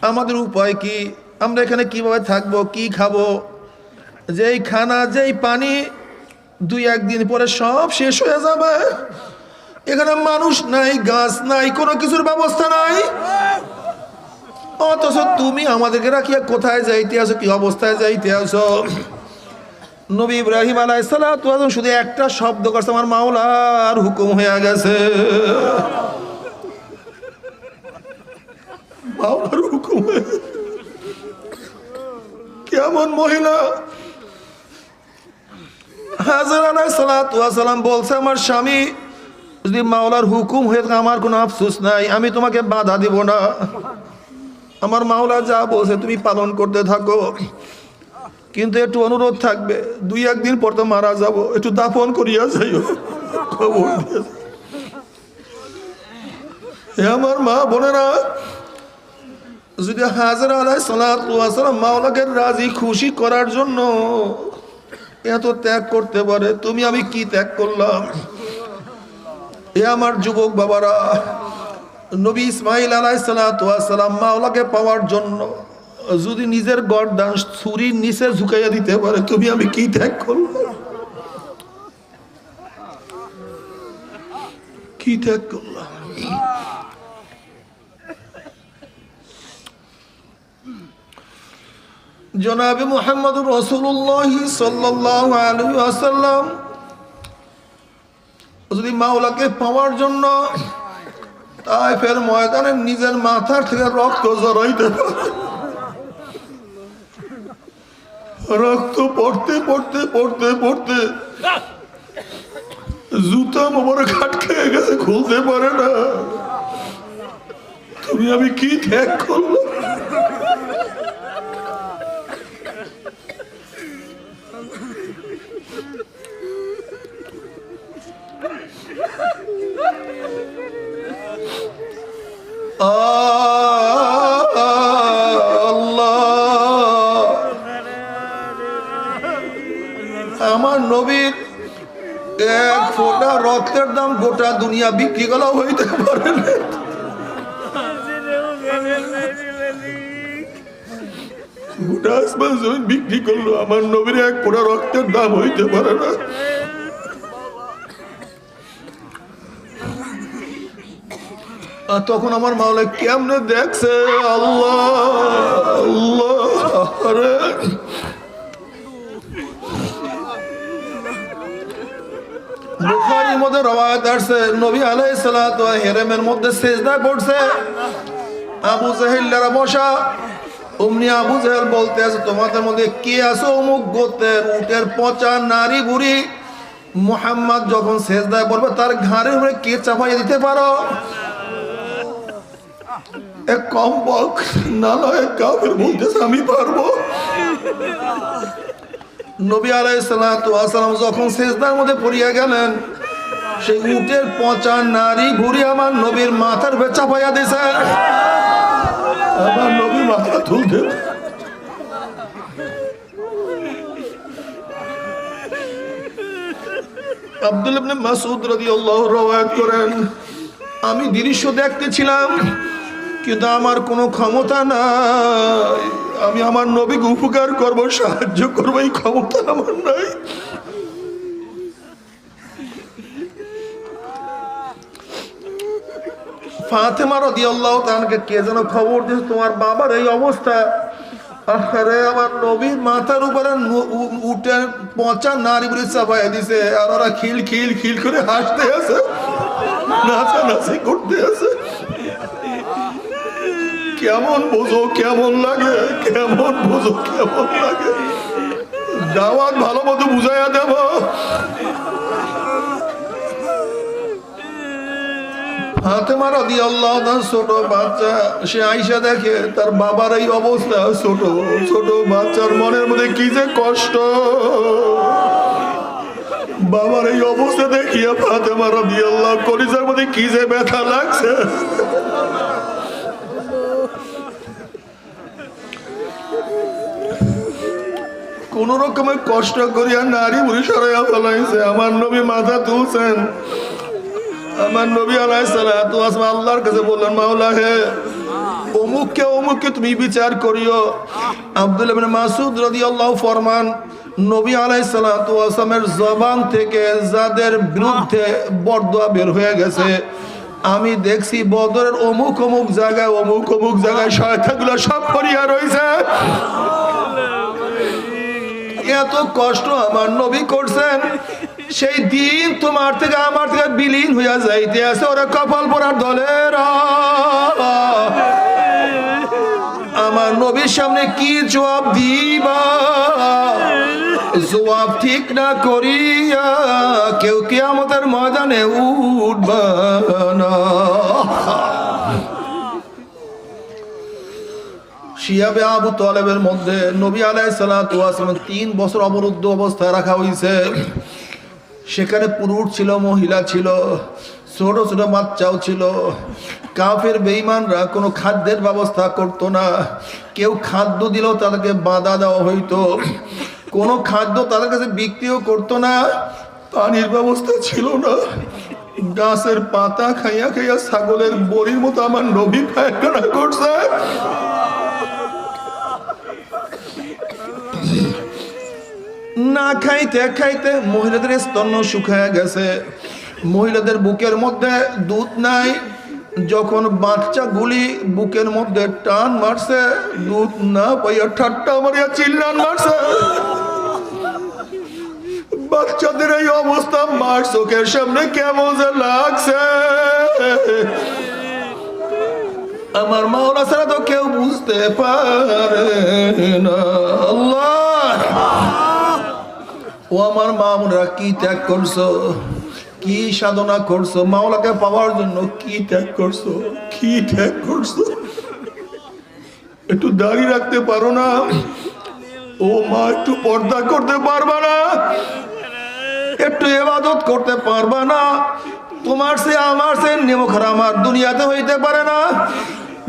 আমাদের উপায় কি? আমরা এখানে কিভাবে থাকবো, কি খাবো, যেই খানা যেই পানি 2-1 দিন পরে সব শেষ হয়ে যাবে। এখানে মানুষ নাই, গাছ নাই, কোনো কিছুর ব্যবস্থা নাই, অথচ তুমি আমাদেরকে রাখিয়া কোথায় যাইতে আছো, কি অবস্থায় যাইতে আছো। নবী ইব্রাহিম আলাইহিস সালাতু ওয়াস সালাম শুধু একটা শব্দ করছে, আমার মাওলার হুকুম হয়ে গেছে। মাওলার হুকুম হয়ে গেছে। কেমন মহিলা! হাজরা আলাইহিস সালাতু ওয়াস সালাম বলছে, আমার স্বামী যদি মাওলার হুকুম হয়ে থাকে আমার কোনো আফসোস নাই, আমি তোমাকে বাধা দিব না। আমার মাওলা যা বলছে তুমি পালন করতে থাকো, কিন্তু একটু অনুরোধ থাকবে, 2-1 দিন পর তো মারা যাব, একটু দাফন করিয়া যাইও, খবর দিয়ে। হে আমার মা বোনেরা, যদি হাজরা আলাইহিস সালাতু ওয়াস সালাম মাওলাকে রাজি খুশি করার জন্য এত ত্যাগ করতে পারে, তুমি আমি কি ত্যাগ করলাম। এ আমার যুবক বাবারা, নবী ইসমাইল আলাইহিস সালাতু ওয়াস সালাম মাওলাকে পাওয়ার জন্য যদি নিজের গর্দান ছুরির নিচে ঝুঁকাইয়া দিতে পারে, তুমি আমি কি ত্যাগ করলাম, কি ত্যাগ করলাম। জনাবে মুহাম্মদুর রাসূলুল্লাহ সাল্লাল্লাহু আলাইহি ওয়াসাল্লাম যদি মাওলাকে পাওয়ার জন্য তায়েফের ময়দানে নিজের মাথার থেকে রক্ত ঝরাইতে পারে, রক্ত পড়তে পড়তে পড়তে পড়তে জুতা মোবারক আটকে গেছে, খুলতে পারে না, তুমি আমি কি ত্যাগ করলাম। আমার নবীর এক ফোঁটা রক্তের দাম গোটা দুনিয়া বিক্রি করা হইতে পারে না। গোটা আসমান জমিন বিক্রি করলো, আমার নবীর এক ফোঁটা রক্তের দাম হইতে পারে না। তখন আমার মাওলা কেমনে দেখছে, আল্লাহ আল্লাহ। বুখারীর মধ্যে রওয়ায়াত আছে, নবী আলাইহিস সালাতু হেরেমের মধ্যে সিজদা করছে, আবু জাহেল যারা বসা, অমনি আবু জাহেল বলতে আছে, তোমাদের মধ্যে কে আছো অমুক গোত্রের উটের পচা নারী বুড়ি মুহাম্মদ যখন সিজদায় পড়বে তার ঘাড়ের উপরে কে চাপাইয়া দিতে পারো। এক কম বক নালায় কাফের বলতেছে আমি পারবো। নবী আলাইহিস সালাতু ওয়াস সালাম যখন সিজদার মধ্যে পড়িয়া গেলেন, সেই উটের পচা নারী বুড়ি আমার নবীর মাথার উপরে চাপাইয়া দিয়েছে। আমার নবী মাথা তুলতে আব্দুল্লাহ ইবনে মাসউদ রাদিয়াল্লাহু রওয়ায়াত করেন, আমি দৃশ্য দেখতেছিলাম কিন্তু আমার কোনো ক্ষমতা নাই, আমি আমার নবীকে উপকার করব, সাহায্য করবো, এই ক্ষমতা আমার নাই। ফাতেমা রাদিয়াল্লাহু তাআলাকে কে যেন খবর দিয়েছে, তোমার বাবার এই অবস্থা। আরে আমার নবীর মাথার উপরে উটের পচা নারী বুড়ি চাপাইয়া দিছে, আর ওরা খিল খিল খিল করে হাসতে আছে, নাচানাচি করতে আছে। কেমন বোঝো, কেমন লাগে, কেমন বোঝো, কেমন লাগে। দাওয়াত ভালো মতো বুঝাইয়া দেব। ফাতেমা রাদিয়াল্লাহু তাআলা ছোট বাচ্চা, সে আয়েশা দেখে তার বাবার এই অবস্থা, ছোট ছোট বাচ্চার মনের মধ্যে কি যে কষ্ট। বাবার এই অবস্থা দেখিয়া ফাতেমা রাদিয়াল্লাহু কলিজার মধ্যে কি যে ব্যথা লাগছে। কোন রকমের কষ্ট করিয়া নারী বুড়ি সরাইয়া ফেলাইছে, আমার নবী মাথা তুলছেন। আমার নবী আলাইহিস সালাতু ওয়াস সালাম আল্লাহর কাছে বললেন, মাওলা হে অমুককে তুমি বিচার করিও। আব্দুল্লাহ ইবনে মাসউদ রাদিয়াল্লাহু ফরমান, নবী আলাইহিস সালাতু ওয়াস সালামের জবান থেকে যাদের বিরুদ্ধে বরদোয়া বের হয়ে গেছে, আমি দেখছি বদরের অমুক জায়গায় শয়তানগুলো সব পড়িয়া রইছে। এত কষ্ট আমার নবী করছেন, সেই দিন তোমার থেকে আমার থেকে বিলীন হইয়া যাইতে আছে ওরা কপাল পরার দলের। আমার নবীর সামনে কি জবাব দিবা? জবাব ঠিক না করিয়া কেউ কিয়ামতের ময়দানে উঠবা না। শিয়াবে আবু তালেবের মধ্যে নবী আলাইহিস সালাতু ওয়াস সালাম 3 বছর অবরুদ্ধ অবস্থায় রাখা হয়েছে। সেখানে পুরুষ ছিল, মহিলা ছিল, ছোট ছোট বাচ্চাও ছিল। কাফের বেঈমানরা কোনো খাদ্যের ব্যবস্থা করতো না। কেউ খাদ্য দিলেও তাদেরকে বাধা দেওয়া হইতো। কোনো খাদ্য তাদের কাছে বিক্রিও করতো না। পানির ব্যবস্থা ছিল না। গাছের পাতা খাইয়া খাইয়া ছাগলের বড়ির মতো আমার নবী পায়খানা করছে। না খাইতে খাইতে মহিলাদের স্তন্য শুকায় গেছে, মহিলাদের বুকের মধ্যে দুধ নাই। যখন বাচ্চাগুলি বুকের মধ্যে টান মারছে, দুধ না পাইয়া ঠাট্টা মারিয়া চিল্লান মারছে। বাচ্চাদের এই অবস্থা মার চোখের সামনে কেমন যে লাগছে, আমার মাওলা ছাড়া তো কেউ বুঝতে পারে না। আল্লাহ, ও আমার মামুনরা কি ত্যাগ করছো, কি সাধনা করছো, মাওলাকে পাওয়ার জন্য কি ত্যাগ করছো, কি ত্যাগ করছো। একটু দাড়ি রাখতে পারো না? ও মা, একটু পর্দা করতে পারবা না? একটু ইবাদত করতে পারবা না? তোমার সে আমার সে নেমখারা আমার দুনিয়াতে হইতে পারে না।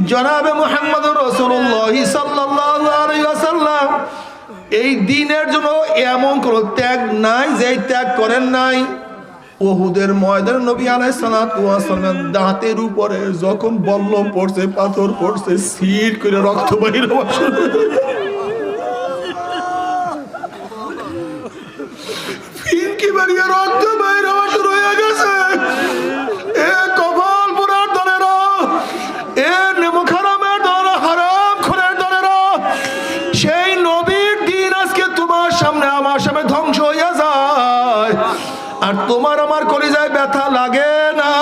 জনাবে মুহাম্মদুর রাসূলুল্লাহ সাল্লাল্লাহু আলাইহি ওয়াসাল্লাম এই দ্বীনের জন্য এমন কোন ত্যাগ নাই যে ত্যাগ করেন নাই। উহুদের ময়দানে নবী আলাইহিস সালাতু ওয়াস সালামের দাঁতের উপরে যখন বল্লম পড়ছে, পাথর পড়ছে, সিট করে রক্ত বাইরে আসে। ফিনকি বাড়িয়ে রক্ত বাইরে আসে রয়ে গেছে। এ কপাল পুরার দলেরা, এ নেমখারামের দল, হারাম খোরের দলেরা, সেই নবীর দিন আজকে তোমার সামনে আমার সামনে ধ্বংস হইয়া যায়, আর তোমার আমার কলিজায় ব্যথা লাগে না।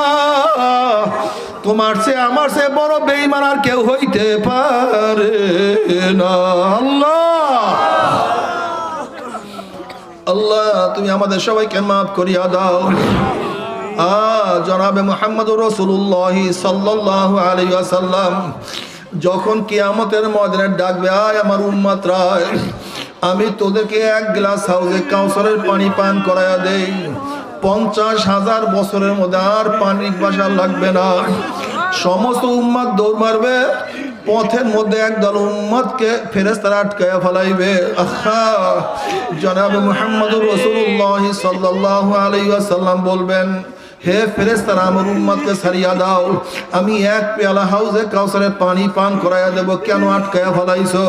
তোমার সে আমার সে বড় বেঈমান আর কেউ হইতে পারে না। আল্লাহ, আল্লাহ, তুমি আমাদের সবাইকে মাফ করিয়া দাও। জনাবে মুহাম্মদুর রাসূলুল্লাহ সাল্লাল্লাহু আলাইহি ওয়াসাল্লাম যখন কিয়ামতের ময়দানে ডাকবে, আয় আমার উম্মতরা, আমি তোদেরকে এক গ্লাস হাউজে কাউসারের পানি পান করায়া দেই। 50,000 বছরের মধ্যে আর পানির বাসা লাগবে না। সমস্ত উম্মত দৌড় মারবে, পথের মধ্যে একদল উম্মতকে ফেরেশতারা আটকায়া ফেলাইবে। জনাবে মুহাম্মদুর রাসূলুল্লাহ সাল্লাল্লাহু আলাইহি ওয়াসাল্লাম বলবেন, হে ফেরেশতারা, আমার উম্মতকে ছাড়িয়া দাও, আমি এক পেয়ালা হাউজে কাউসারের পানি পান করাইয়া দেব, কেন আটকায়া ফেলাইছো?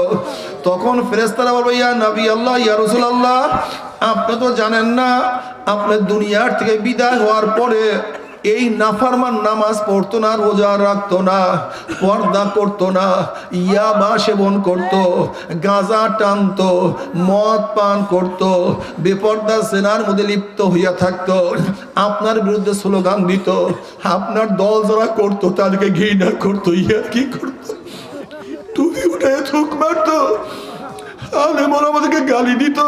তখন ফেরেশতারা বলবে, ইয়া নবী আল্লাহ, ইয়া রাসূলুল্লাহ, আপনি তো জানেন না, আপনি দুনিয়ার থেকে বিদায় হওয়ার পরে এই নাফরমান নামাজ পড়তো না, রোজা রাখতো না, পর্দা করতো না, ইয়াবা সেবন করতো, গাঁজা টানতো, মদ পান করতো, বেপর্দা জেনার মধ্যে লিপ্ত হইয়া থাকতো, আপনার বিরুদ্ধে স্লোগান দিত, আপনার দল যারা করতো তাদেরকে ঘৃণা করতো, ইয়ার কি করতো, তুমি উঠে থুক মারতো, আলেমরা আমাদেরকে গালি দিত,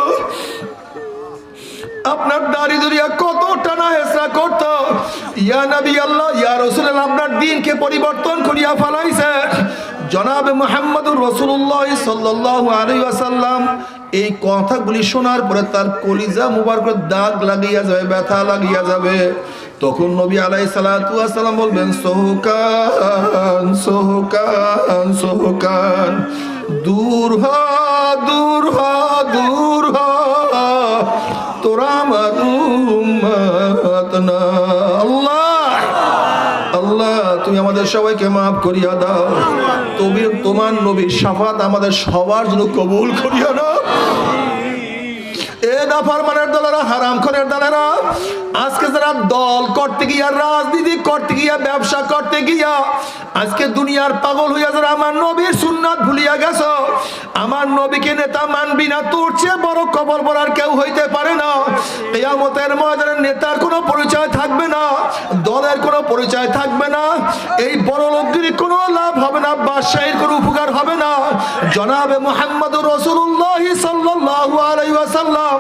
আপনার দাড়ি ধরিয়া কত টানা হেসরা করত। ইয়া নবী আল্লাহ, ইয়া রাসূলুল্লাহ, আপনার দ্বীনকে পরিবর্তন করিয়া ফেলাইছে। জনাবে মুহাম্মদুর রাসূলুল্লাহ সাল্লাল্লাহু আলাইহি ওয়াসাল্লাম এই কথাগুলি শোনার পরে তার কলিজা মুবারকের দাগ লাগিয়া যাবে, ব্যথা লাগিয়া যাবে। তখন নবী আলাইহিস সালাতু ওয়াস সালাম বলবেন, সোহকান সোহকান সোহকান, দূর হ দূর হ দূর হ, তোরা আমার উম্মত না। আল্লাহ, আল্লাহ, তুমি আমাদের আমাদের সবাইকে মাফ করিয়া দাও। তুমি তোমার নবীর শাফাত আমাদের সবার জন্য কবুল করিয়া দাও। এ নাফরমানের দলেরা, হারামখোরের দলেরা, আজকে যারা দল করতে গিয়া, রাজনীতি করতে গিয়া, ব্যবসা করতে গিয়া আজকে দুনিয়ার পাগল হইয়া যারা আমার নবীর সুন্নাত ভুলিয়া গেছো, আমার নবীকে নেতা মানবি না, তোর চেয়ে বড় কবর বলার কেউ হইতে পারে না। কিয়ামতের ময়দানে নেতার কোনো পরিচয় থাকবে না, দলের কোনো পরিচয় থাকবে না, এই বড় লোকগিরি কোনো লাভ হবে না, বাদশাহীর কোনো উপকার হবে না। জনাবে মুহাম্মদুর রাসূলুল্লাহ সাল্লাল্লাহু আলাইহি ওয়াসাল্লাম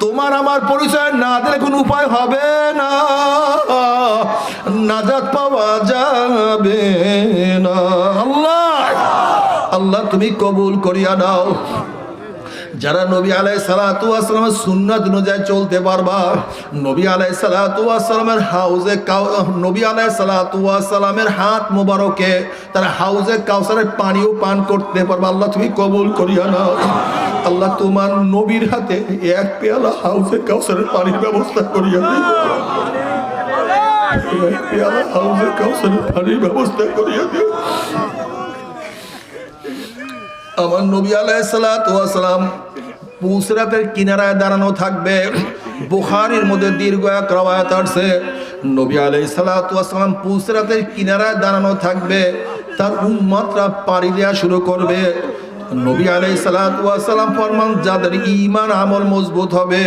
তোমার আমার পরিচয় না দিলে কোনো উপায় হবে না, নাজাত পাওয়া যাবে না। আল্লাহ আল্লাহ তুমি কবুল করিয়া নাও। যারা নবী আলাইহিস সালাতু ওয়াস সালামের সুন্নাত অনুযায়ী চলতে পারবা, নবী আলাইহিস সালাতু ওয়াস সালামের হাউজে নবী আলাইহিস সালাতু ওয়াস সালামের হাত মোবারকে তারা হাউজে কাউসারের পানিও পান করতে পারবা, আল্লাহ তুমি কবুল করিয়া নাও। আল্লাহ তোমার নবীর হাতে এক পেয়ালা হাউজে কাউসারের পানির ব্যবস্থা করিয়া দিও, এক পেয়ালা হাউজে কাউসারের পানির ব্যবস্থা করিয়া দিও। আমার নবী আলাইহিস সালাতু ওয়াস সালাম পুসরাতের কিনারায় দাঁড়ানো থাকবে। বুখারীর মধ্যে দীর্ঘ এক রওয়ায়াত আছে, নবী আলাইহিস সালাতু ওয়াস সালাম পুসরাতের কিনারায় দাঁড়ানো থাকবে, তার উম্মতরা পাড়ি দেওয়া শুরু করবে। নবী আলাইহিস সালাতু ওয়াস সালাম ফরমান, যাদের ঈমান আমল মজবুত হবে,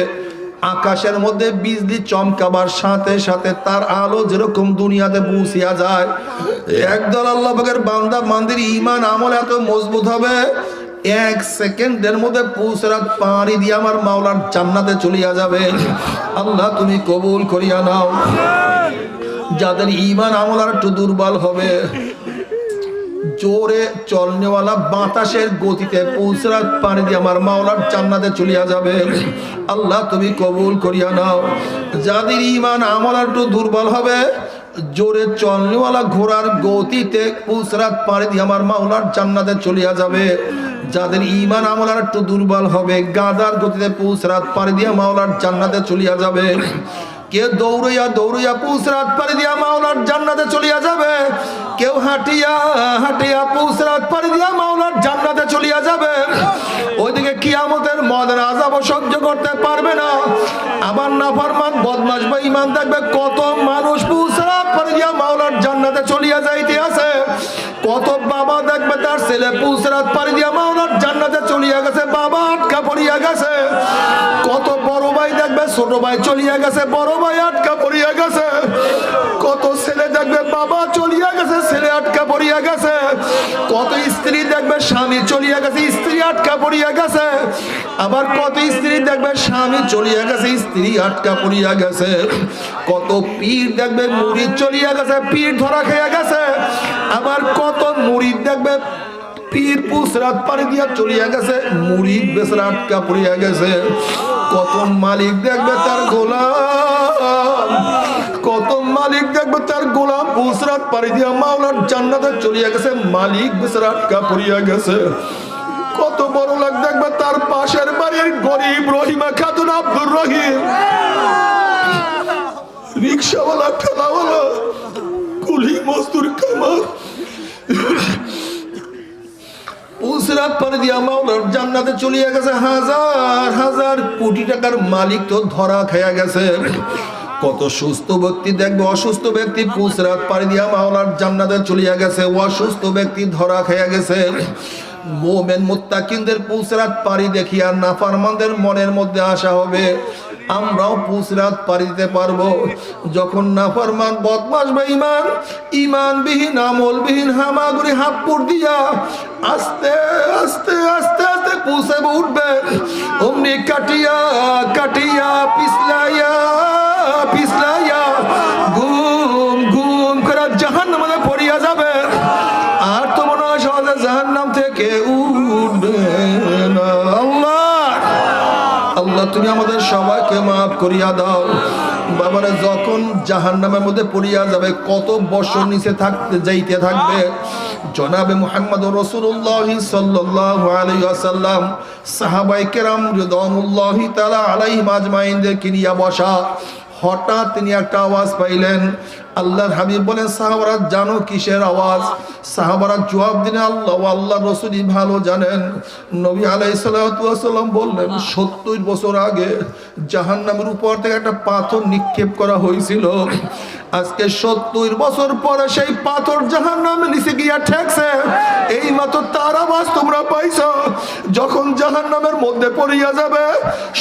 আকাশের মধ্যে বিজলি চমকাবার সাথে সাথে তার আলো যেরকম দুনিয়াতে পৌঁছিয়া যায়, একদল আল্লাহ পাকের বান্দা বান্দির ঈমান আমল এত মজবুত হবে, এক সেকেন্ডের মধ্যে পুসরাত পাড়ি দিয়ে আমার মাওলার জান্নাতে চলিয়া যাবে। আল্লাহ তুমি কবুল করিয়া নাও। যাদের ঈমান আমল আর একটু দুর্বল হবে, জোরে চলনেওয়ালা বাতাসের গতিতে পুসরাত পাড়ি দিয়ে আমার মাওলার জান্নাতে চলিয়া যাবে। আল্লাহ তুমি কবুল করিয়া নাও। যাদের ঈমান আমল আর একটু দুর্বল হবে, জোরে চলনেওয়ালা ঘোড়ার গতিতে পুসরাত পাড়ি দিয়ে আমার মাওলার জান্নাতে চলিয়া যাবে। যাদের ঈমান আমল আর একটু দুর্বল হবে, গাদার গতিতে পুসরাত পাড়ি দিয়ে মাওলার জান্নাতে চলিয়া যাবে। কেউ দৌড়াইয়া দৌড়াইয়া পুসরাত পাড়ি দিয়া মাওলার জান্নাতে চলিয়া যাবে, কেউ হাঁটিয়া হাঁটিয়া পুসরাত পাড়ি দিয়া মাওলার জান্নাতে চলিয়া যাবে। ওইদিকে কিয়ামতের ময়দানে আযাব সহ্য করতে পারবে না। আবার নাফরমান বদমাশ বা ঈমান দেখবে কত মানুষ পুসরাত পাড়ি দিয়া মাওলার জান্নাতে চলিয়া যাইতে আছে। কত বাবা দেখবে তার ছেলে পুসরাত পাড়ি দিয়া মাওলার জান্নাতে চলিয়া গেছে, বাবা আটকা পড়িয়া গেছে। কত বড় ভাই দেখবে ছোট ভাই চলিয়া গেছে, বড় ভাই আটকা পড়িয়া গেছে। কত ছেলে দেখবে বাবা চলিয়া গেছে, ছেলে আটকা পড়িয়া গেছে। কত স্ত্রী দেখবে স্বামী চলিয়া গেছে, স্ত্রী আটকা পড়িয়া গেছে। আবার কত স্ত্রী দেখবে স্বামী চলিয়া গেছে, স্ত্রী আটকা পড়িয়া গেছে। কত পীর দেখবে মুরিদ চলিয়া গেছে, পীর ধরা খেয়ে গেছে। আবার কত মুরিদ দেখবে পীর পুসরাত পাড়ি দিয়া চলিয়া গেছে, মুরিদ বেচারা আটকা পড়িয়া গেছে। কত মালিক দেখবে তার গোলাম, কত মালিক দেখবে তার গোলাম পুসরাত পাড়ি দিয়া মাওলার জান্নাতে চলিয়া গেছে, মালিক বেচারা আটকা পড়িয়া গেছে। কত বড় লোক দেখবে তার পাশের বাড়ির গরিব রহিমা খাতুন আব্দুর রহিম, রিকশাওয়ালা, ঠেলাওয়ালা, কুলি মজদুর, কামার, পুসরাত পাড়ি দিয়া মাওলার জান্নাতে চলিয়া গেছে। হাজার হাজার কোটি টাকার মালিক তো ধরা খেয়া গেছে। কত সুস্থ ব্যক্তি দেখবে অসুস্থ ব্যক্তি পুসরাত পাড়ি দিয়া মাওলার জান্নাতে চলিয়া গেছে, অসুস্থ ব্যক্তি ধরা খেয়া গেছে। মুমিন মুত্তাকিনদের পুসরাত পাড়ি দেখিয়া নাফরমানদের মনের মধ্যে আশা হবে আমরাও পুসরাত পাড়ি দিতে পারবো। যখন নাফরমান বদমাশ বা ঈমানবিহীন আমলবিহীন হামাগুড়ি হাপ্পুর দিয়া আস্তে আস্তে আস্তে আস্তে পুষে উঠবে, অমনি কাটিয়া কাটিয়া পিছলাইয়া পিছলাইয়া ঘুম ঘুম করে জাহান্নামে পড়িয়া যাবে। আর তো মনে হয় সহজে জাহান্নাম থেকে উঠবে না। আল্লাহ তুমি আমাদের সবাইকে মাফ করিয়া দাও। বাবারে যখন জাহান্নামের মধ্যে পড়িয়া যাবে, কত বছর নিচে থাকতে যাইতে থাকবে। জনাবে মুহাম্মদুর রাসূলুল্লাহ সাল্লাল্লাহু আলাইহি ওয়াসাল্লাম সাহাবায়ে কেরাম রিদওয়ানুল্লাহি তাআলা আলাইহিম আজমাইনদেরকে নিয়ে বসা, হঠাৎ তিনি একটা আওয়াজ পাইলেন। আল্লাহর হাবিব বলেন, সাহাবারা জানো কিসের আওয়াজ? সাহাবারা জবাব দিলেন, আল্লাহ ও আল্লাহর রাসূলই ভালো জানেন। নবী আলাইহিস সালাতু ওয়াস সালাম বললেন, 70 বছর আগে জাহান্নামের উপর থেকে একটা পাথর নিক্ষেপ করা হয়েছিল। আজকে 70 বছর পরে সেই পাথর জাহান্নামের নিচে গিয়া ঠেকছে। এই মাত্র তার আওয়াজ তোমরা পাইছো। যখন জাহান্নামের মধ্যে পড়িয়া যাবে,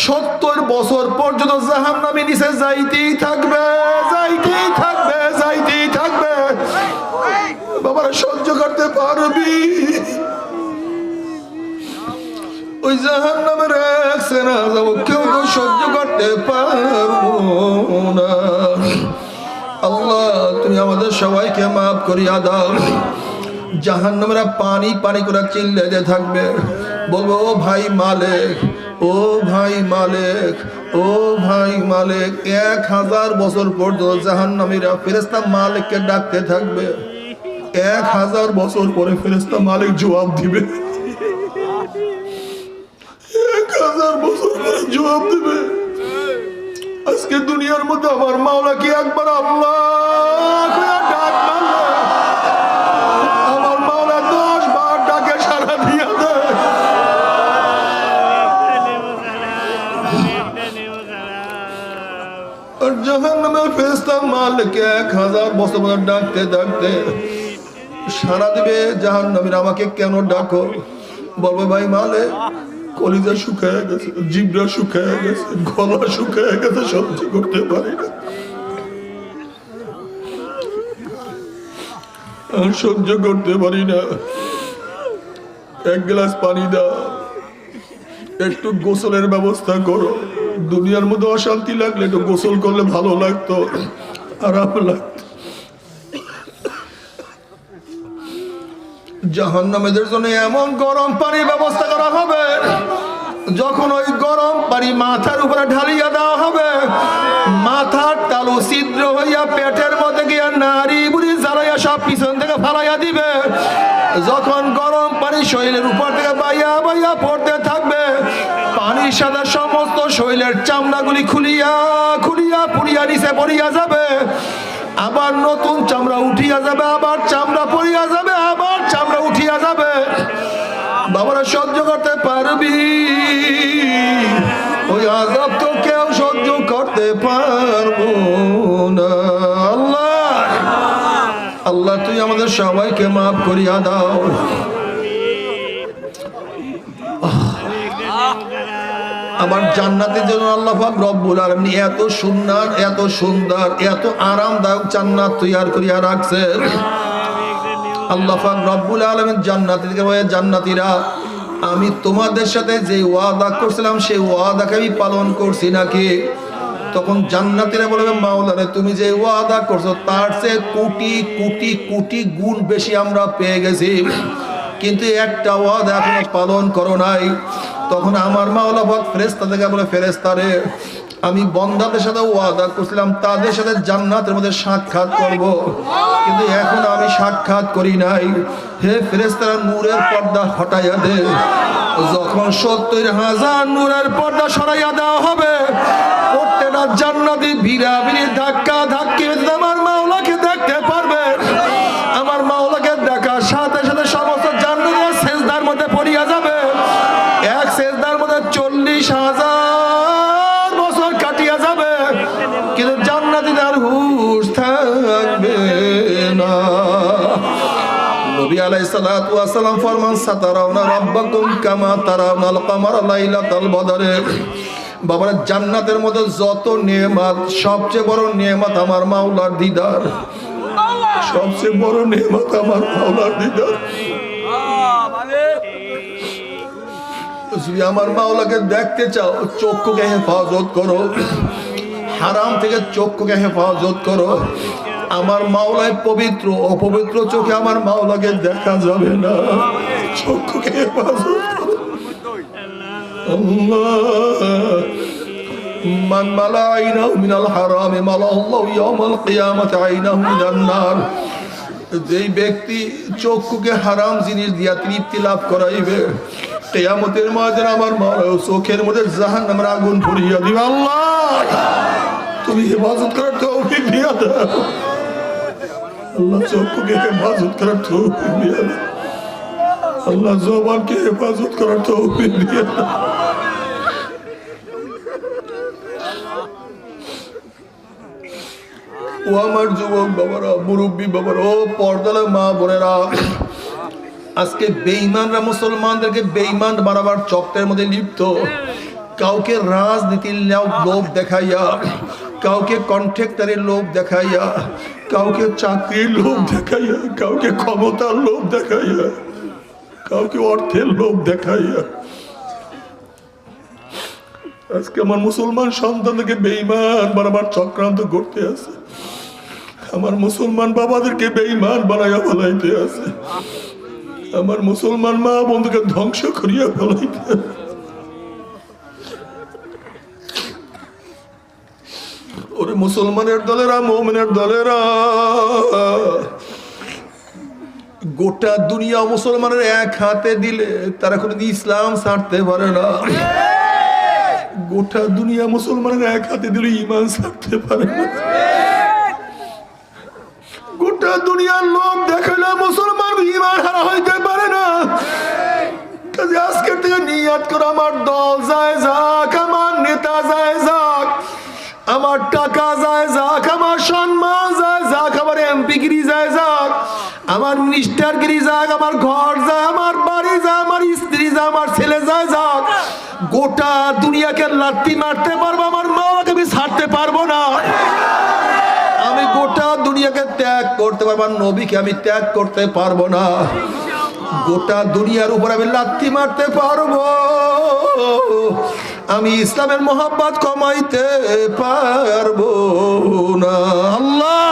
70 বছর পর্যন্ত জাহান্নামের নিচে যাইতেই থাকবে, যাইতেই থাকবে, যাইতেই থাকবে। বাবারা সহ্য করতে পারবি? ওই জাহান্নামের এক সেনা যাব, কেউ তো সহ্য করতে পারবো না। আল্লাহ তুমি আমাদের সবাইকে মাফ করিয়া দাও। জাহান্নামীরা পানি পানি করে চিল্লাতে থাকবে, বলবো ও ভাই মালিক, ও ভাই মালিক, ও ভাই মালিক। 1000 বছর পর্যন্ত জাহান্নামীরা ফেরেশতা মালিককে ডাকতে থাকবে। 1000 বছর পরে ফেরেশতা মালিক জবাব দিবে। 1000 বছর পরে জবাব দিবে। আজকে দুনিয়ার মধ্যে আমার মাওলা কি একবার আল্লাহ ডাক মারলে আমার মাওলা 10 বার ডাকে সাড়া দিয়া দেয়। আর জাহান্নামের ফেরেশতা মালিককে 1000 বছর পর ডাকতে ডাকতে সাড়া দিবে। জাহান্নামীরা আমাকে কেন ডাকো? বলবে ভাই মালিক, কলিজা শুকায় গেছে, জিভটা শুকায় গেছে, গলা শুকায় গেছে, সহ্য করতে পারি না, সহ্য করতে পারি না। এক গ্লাস পানি দাও, একটু গোসলের ব্যবস্থা করো। দুনিয়ার মধ্যে অশান্তি লাগলে একটু গোসল করলে ভালো লাগতো, আরাম লাগতো। জাহান্নামীদের জন্য এমন গরম পানির ব্যবস্থা করা হবে, যখন ওই গরম পানি মাথার উপরে ঢালিয়া দেওয়া হবে, মাথার তালু ছিদ্র হইয়া পেটের মধ্যে গিয়া নাড়ি বুড়ি জ্বালাইয়া সব পিছন থেকে ফালাইয়া দিবে। যখন গরম পানি শরীরের উপর থেকে বাইয়া বাইয়া পড়তে থাকবে, পানির সাথে সমস্ত শরীরের চামড়াগুলি খুলিয়া খুলিয়া পুড়িয়া নিচে পড়িয়া যাবে। আবার নতুন চামড়া উঠিয়া যাবে, আবার চামড়া পড়িয়া যাবে, আবার চামড়া উঠিয়া যাবে। বাবারা সহ্য করতে পারবি? ওই আযাব তো কেউ সহ্য করতে পারবো না। আল্লাহ আল্লাহ তুই আমাদের সবাইকে মাফ করিয়া দাও। আমার জান্নাতের জন্য আল্লাহ পাক রব্বুল আলামিন এত সুন্দর, এত সুন্দর, এত আরামদায়ক জান্নাত তৈরি করিয়া রাখছেন। আল্লাহ পাক রব্বুল আলামিন জান্নাতীদেরকে বলে, জান্নাতীরা আমি তোমাদের সাথে যে ওয়াদা করছিলাম সেই ওয়াদাকে আমি পালন করছি নাকি? তখন জান্নাতীরা বলবে, মাওলানা তুমি যে ওয়াদা করছো তার চেয়ে কোটি কোটি কোটি গুণ বেশি আমরা পেয়ে গেছি, কিন্তু একটা ওয়াদা এখনো পালন করো নাই। তখন আমার মাওলা পাক ফেরেশতাদেরকে বলে, ফেরেশতারে আমি বান্দাদের সাথে ওয়াদা করছিলাম তাদের সাথে জান্নাতের মধ্যে সাক্ষাৎ করব, কিন্তু এখন আমি সাক্ষাৎ করি নাই। হে ফেরেশতারা নূরের পর্দা হটাইয়া দে। যখন 70,000 নূরের পর্দা সরাইয়া দেওয়া হবে, প্রত্যেকটা জান্নাতি ভিড়াভিড়ি ধাক্কা ধাক্কি আমার মাওলাকে দেখতে পারবে। আমার মাওলাকে দেখার সাথে সাথে সমস্ত জান্নাতীরা সেজদার মধ্যে পড়িয়া যাবে। এক সেজদার মধ্যে 40,000 বছর কাটিয়া যাবে, কিন্তু জান্নাতীদের হুঁশ থাকবে না। নবী আলাইহিস সালাতু ওয়াস সালাম ফরমান, সাতারাউনা রাব্বাকুম কামা তারাউনাল কামারা লাইলাতাল বদরে। বাবারা জান্নাতের মধ্যে যত নেয়ামত, সবচেয়ে বড় নেয়ামত আমার মাওলার দিদার। সবচেয়ে বড় নেয়ামত আমার মাওলার দিদার। যদি আমার মাওলাকে দেখতে চাও, চক্ষুকে হেফাজত করো, হারাম থেকে চক্ষুকে হেফাজত করো। আমার মাওলায় পবিত্র, অপবিত্র চোখে আমার মাওলাকে দেখা যাবে না। চক্ষুকে হেফাজত করো। মান মালা আইনাহু মিনাল হারামে মালাল্লাহু ইয়াউমাল কিয়ামাতি আইনাহু মিনান নার। যেই ব্যক্তি চক্ষুকে হারাম জিনিস দিয়া তৃপ্তি লাভ করাইবে, কিয়ামতের ময়দানে আমার মাওলা চোখের মধ্যে জাহান্নামের আগুন ভরিয়া দিবে। আল্লাহ তুমি হেফাজত করার তৌফিক দিয়া দাও আল্লাহ, চক্ষুকে হেফাজত করার তৌফিক দিয়া দাও আল্লাহ, জবানকে হেফাজত করার তৌফিক দিয়া দাও। ও আমার যুবক বাবারা, মুরব্বী বাবারা, ও পর্দালা মা বোনেরা, আজকে বেঈমানরা মুসলমানদেরকে বেঈমান বানাবার চক্রের মধ্যে লিপ্ত। কাউকে রাজনীতির লোভ দেখাইয়া, কাউকে কন্ট্রাক্টরের লোভ দেখাইয়া, কাউকে চাকরির লোভ দেখাইয়া, কাউকে ক্ষমতার লোভ দেখাইয়া, কাউকে অর্থের লোভ দেখাইয়া আজকে আমার মুসলমান সন্তানদেরকে বেঈমান বানাবার চক্রান্ত করতে আছে। আমার মুসলমান বাবাদেরকে বেঈমান বানাইয়া ফেলাইতে আছে। আমার মুসলমান মা বন্ধুকে ধ্বংস করিয়া ফেলাইতে আছে। ওরে মুসলমানের দলেরা, মুমিনের দলেরা, গোটা দুনিয়া মুসলমানের এক হাতে দিলে তারা কোনোদিন ইসলাম ছাড়তে পারে না। গোটা দুনিয়া মুসলমানের এক হাতে দিলে ঈমান ছাড়তে পারে না। গোটা দুনিয়ার লোক দেখালে মুসলমান ঈমান হারা হইতে পারে না। কাজে আজকের থেকে নিয়ত করো, আমার দল যায় যাক, আমার নেতা যায় যাক, আমার টাকা যায় যাক, আমার সম্মান যায় যাক, আমার এমপিগিরি যায় যাক, আমার মিনিস্টারগিরি যাক, আমার ঘর যায়, আমার বাড়ি যায়, আমার স্ত্রী যায়, আমার ছেলে যায় যাক, গোটা দুনিয়াকে লাত্তি মারতে পারবো, আমার মাওলাকে আমি ছাড়তে পারবো না। আমি গোটা দুনিয়াকে ত্যাগ করতে পারবো, আমার নবীকে আমি ত্যাগ করতে পারবো না। গোটা দুনিয়ার উপর আমি লাত্তি মারতে পারবো, আমি ইসলামের মোহাব্বত কমাইতে পারবো না। আল্লাহ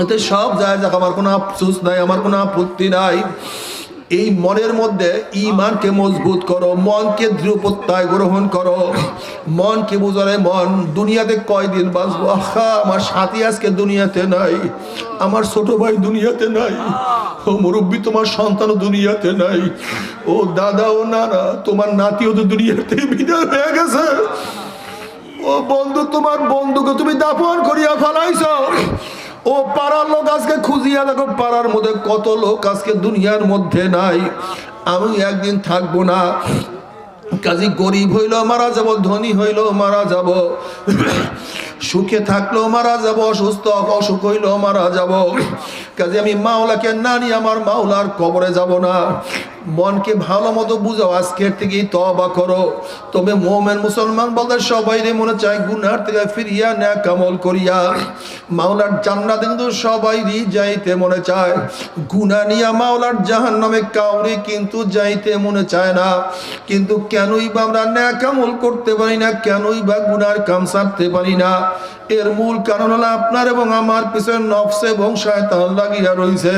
এতে সব যায় যাক, আমার কোনো আফসোস নাই, আমার কোনো আপত্তি নাই। এই মনের মধ্যে ঈমানকে মজবুত করো, মনকে দৃঢ় প্রত্যয় গ্রহণ করো, মনকে বুঝালে মন দুনিয়াতে কয়দিন বাঁচবো। আহা, আমার সাথী আজকে দুনিয়াতে নাই, আমার ছোট ভাই দুনিয়াতে নাই, ও মুরব্বী তোমার সন্তানও দুনিয়াতে নাই, ও দাদা ও নানা তোমার নাতিও তো দুনিয়াতে বিদায় হয়ে গেছে, ও বন্ধু তোমার বন্ধুকে তুমি দাফন করিয়া ফেলাইছ, ও পাড়ার লোক আজকে খুঁজিয়া দেখো পাড়ার মধ্যে কত লোক আজকে দুনিয়ার মধ্যে নাই। আমি একদিন থাকবো না, কাজী গরিব হইলেও মারা যাব, ধনী হইলেও মারা যাব, সুখে থাকলেও মারা যাব, অসুস্থ অসুখ হইলেও মারা যাব। কাজে আমি মাওলাকে না নিয়ে আমার মাওলার কবরে যাব না। মনকে ভালো মতো বুঝাও, আজকের থেকেই তওবা করো। তবে মুমিন মুসলমান বলতে সবাই মনে চায় গুনার থেকে ফিরিয়া নেক আমল করিয়া মাওলার জান্নাতে কিন্তু সবাইরই যাইতে মনে চায়। গুনাহ নিয়া মাওলার জাহান্নামে কাউরে কিন্তু যাইতে মনে চায় না। কিন্তু কেনই বা আমরা নেক আমল করতে পারি না, কেনই বা গুনার কাম ছাড়তে পারি না? এর মূল কারণ হলো আপনার এবং আমার পিছনে নফস এবং শয়তান লাগিয়া রইছে।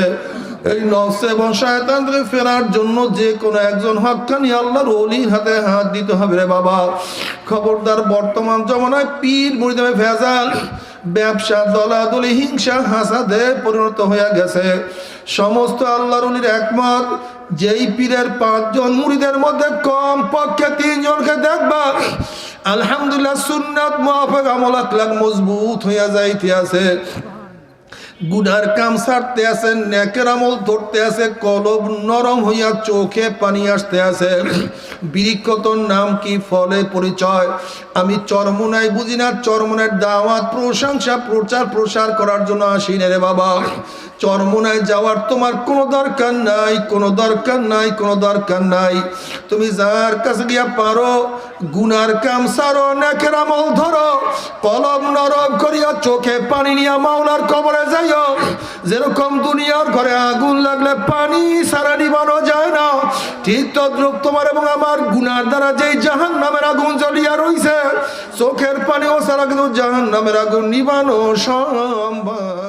এই নফস এবং শয়তান থেকে ফেরার জন্য যে কোনো একজন হক্কানি আল্লাহর ওলির হাতে হাত দিতে হবে রে বাবা। খবরদার, বর্তমান জমানায় পীর মুরিদে ভেজাল, ব্যবসা, দলাদলি, হিংসা, হাসাদে পরিণত হয়ে গেছে। সমস্ত আল্লাহর ওলির একমত, যেই পীরের 5 জন মুরিদের মধ্যে কম পক্ষে 3 জনকে দেখবা আলহামদুলিল্লাহ সুন্নাত মুআফাক আমল আখলাক মজবুত হইয়া যাইতে আছে, গুনার কাম ছাড়তে আছে, নেকের আমল ধরতে আছে, কলব নরম হইয়া চোখে পানি আসতে আছে। বৃক্ষতর নাম কি, ফলে পরিচয়। আমি চরমোনাই বুঝি না, চরমোনার দাওয়াত প্রশংসা প্রচার প্রসার করার জন্য আসি না রে বাবা। চরমোনায় যাওয়ার তোমার কোনো দরকার নাই, কোনো দরকার নাই, কোনো দরকার নাই। তুমি যার কাছে গিয়া পারো গুনার কাম সারো, নেকের আমল ধরো, কলম নরম করিয়া চোখে পানি নিয়া মাওলার কবরে যাইও। যেরকম দুনিয়ার ঘরে আগুন লাগলে পানি সারা নিবানো যায় না, ঠিক তদ্রূপ তোমার এবং আমার গুনার দ্বারা যেই জাহান্নামের আগুন জ্বলিয়া রইছে, চোখের পানিও সারা কিন্তু জাহান্নামের আগুন নিবানো সম্ভব।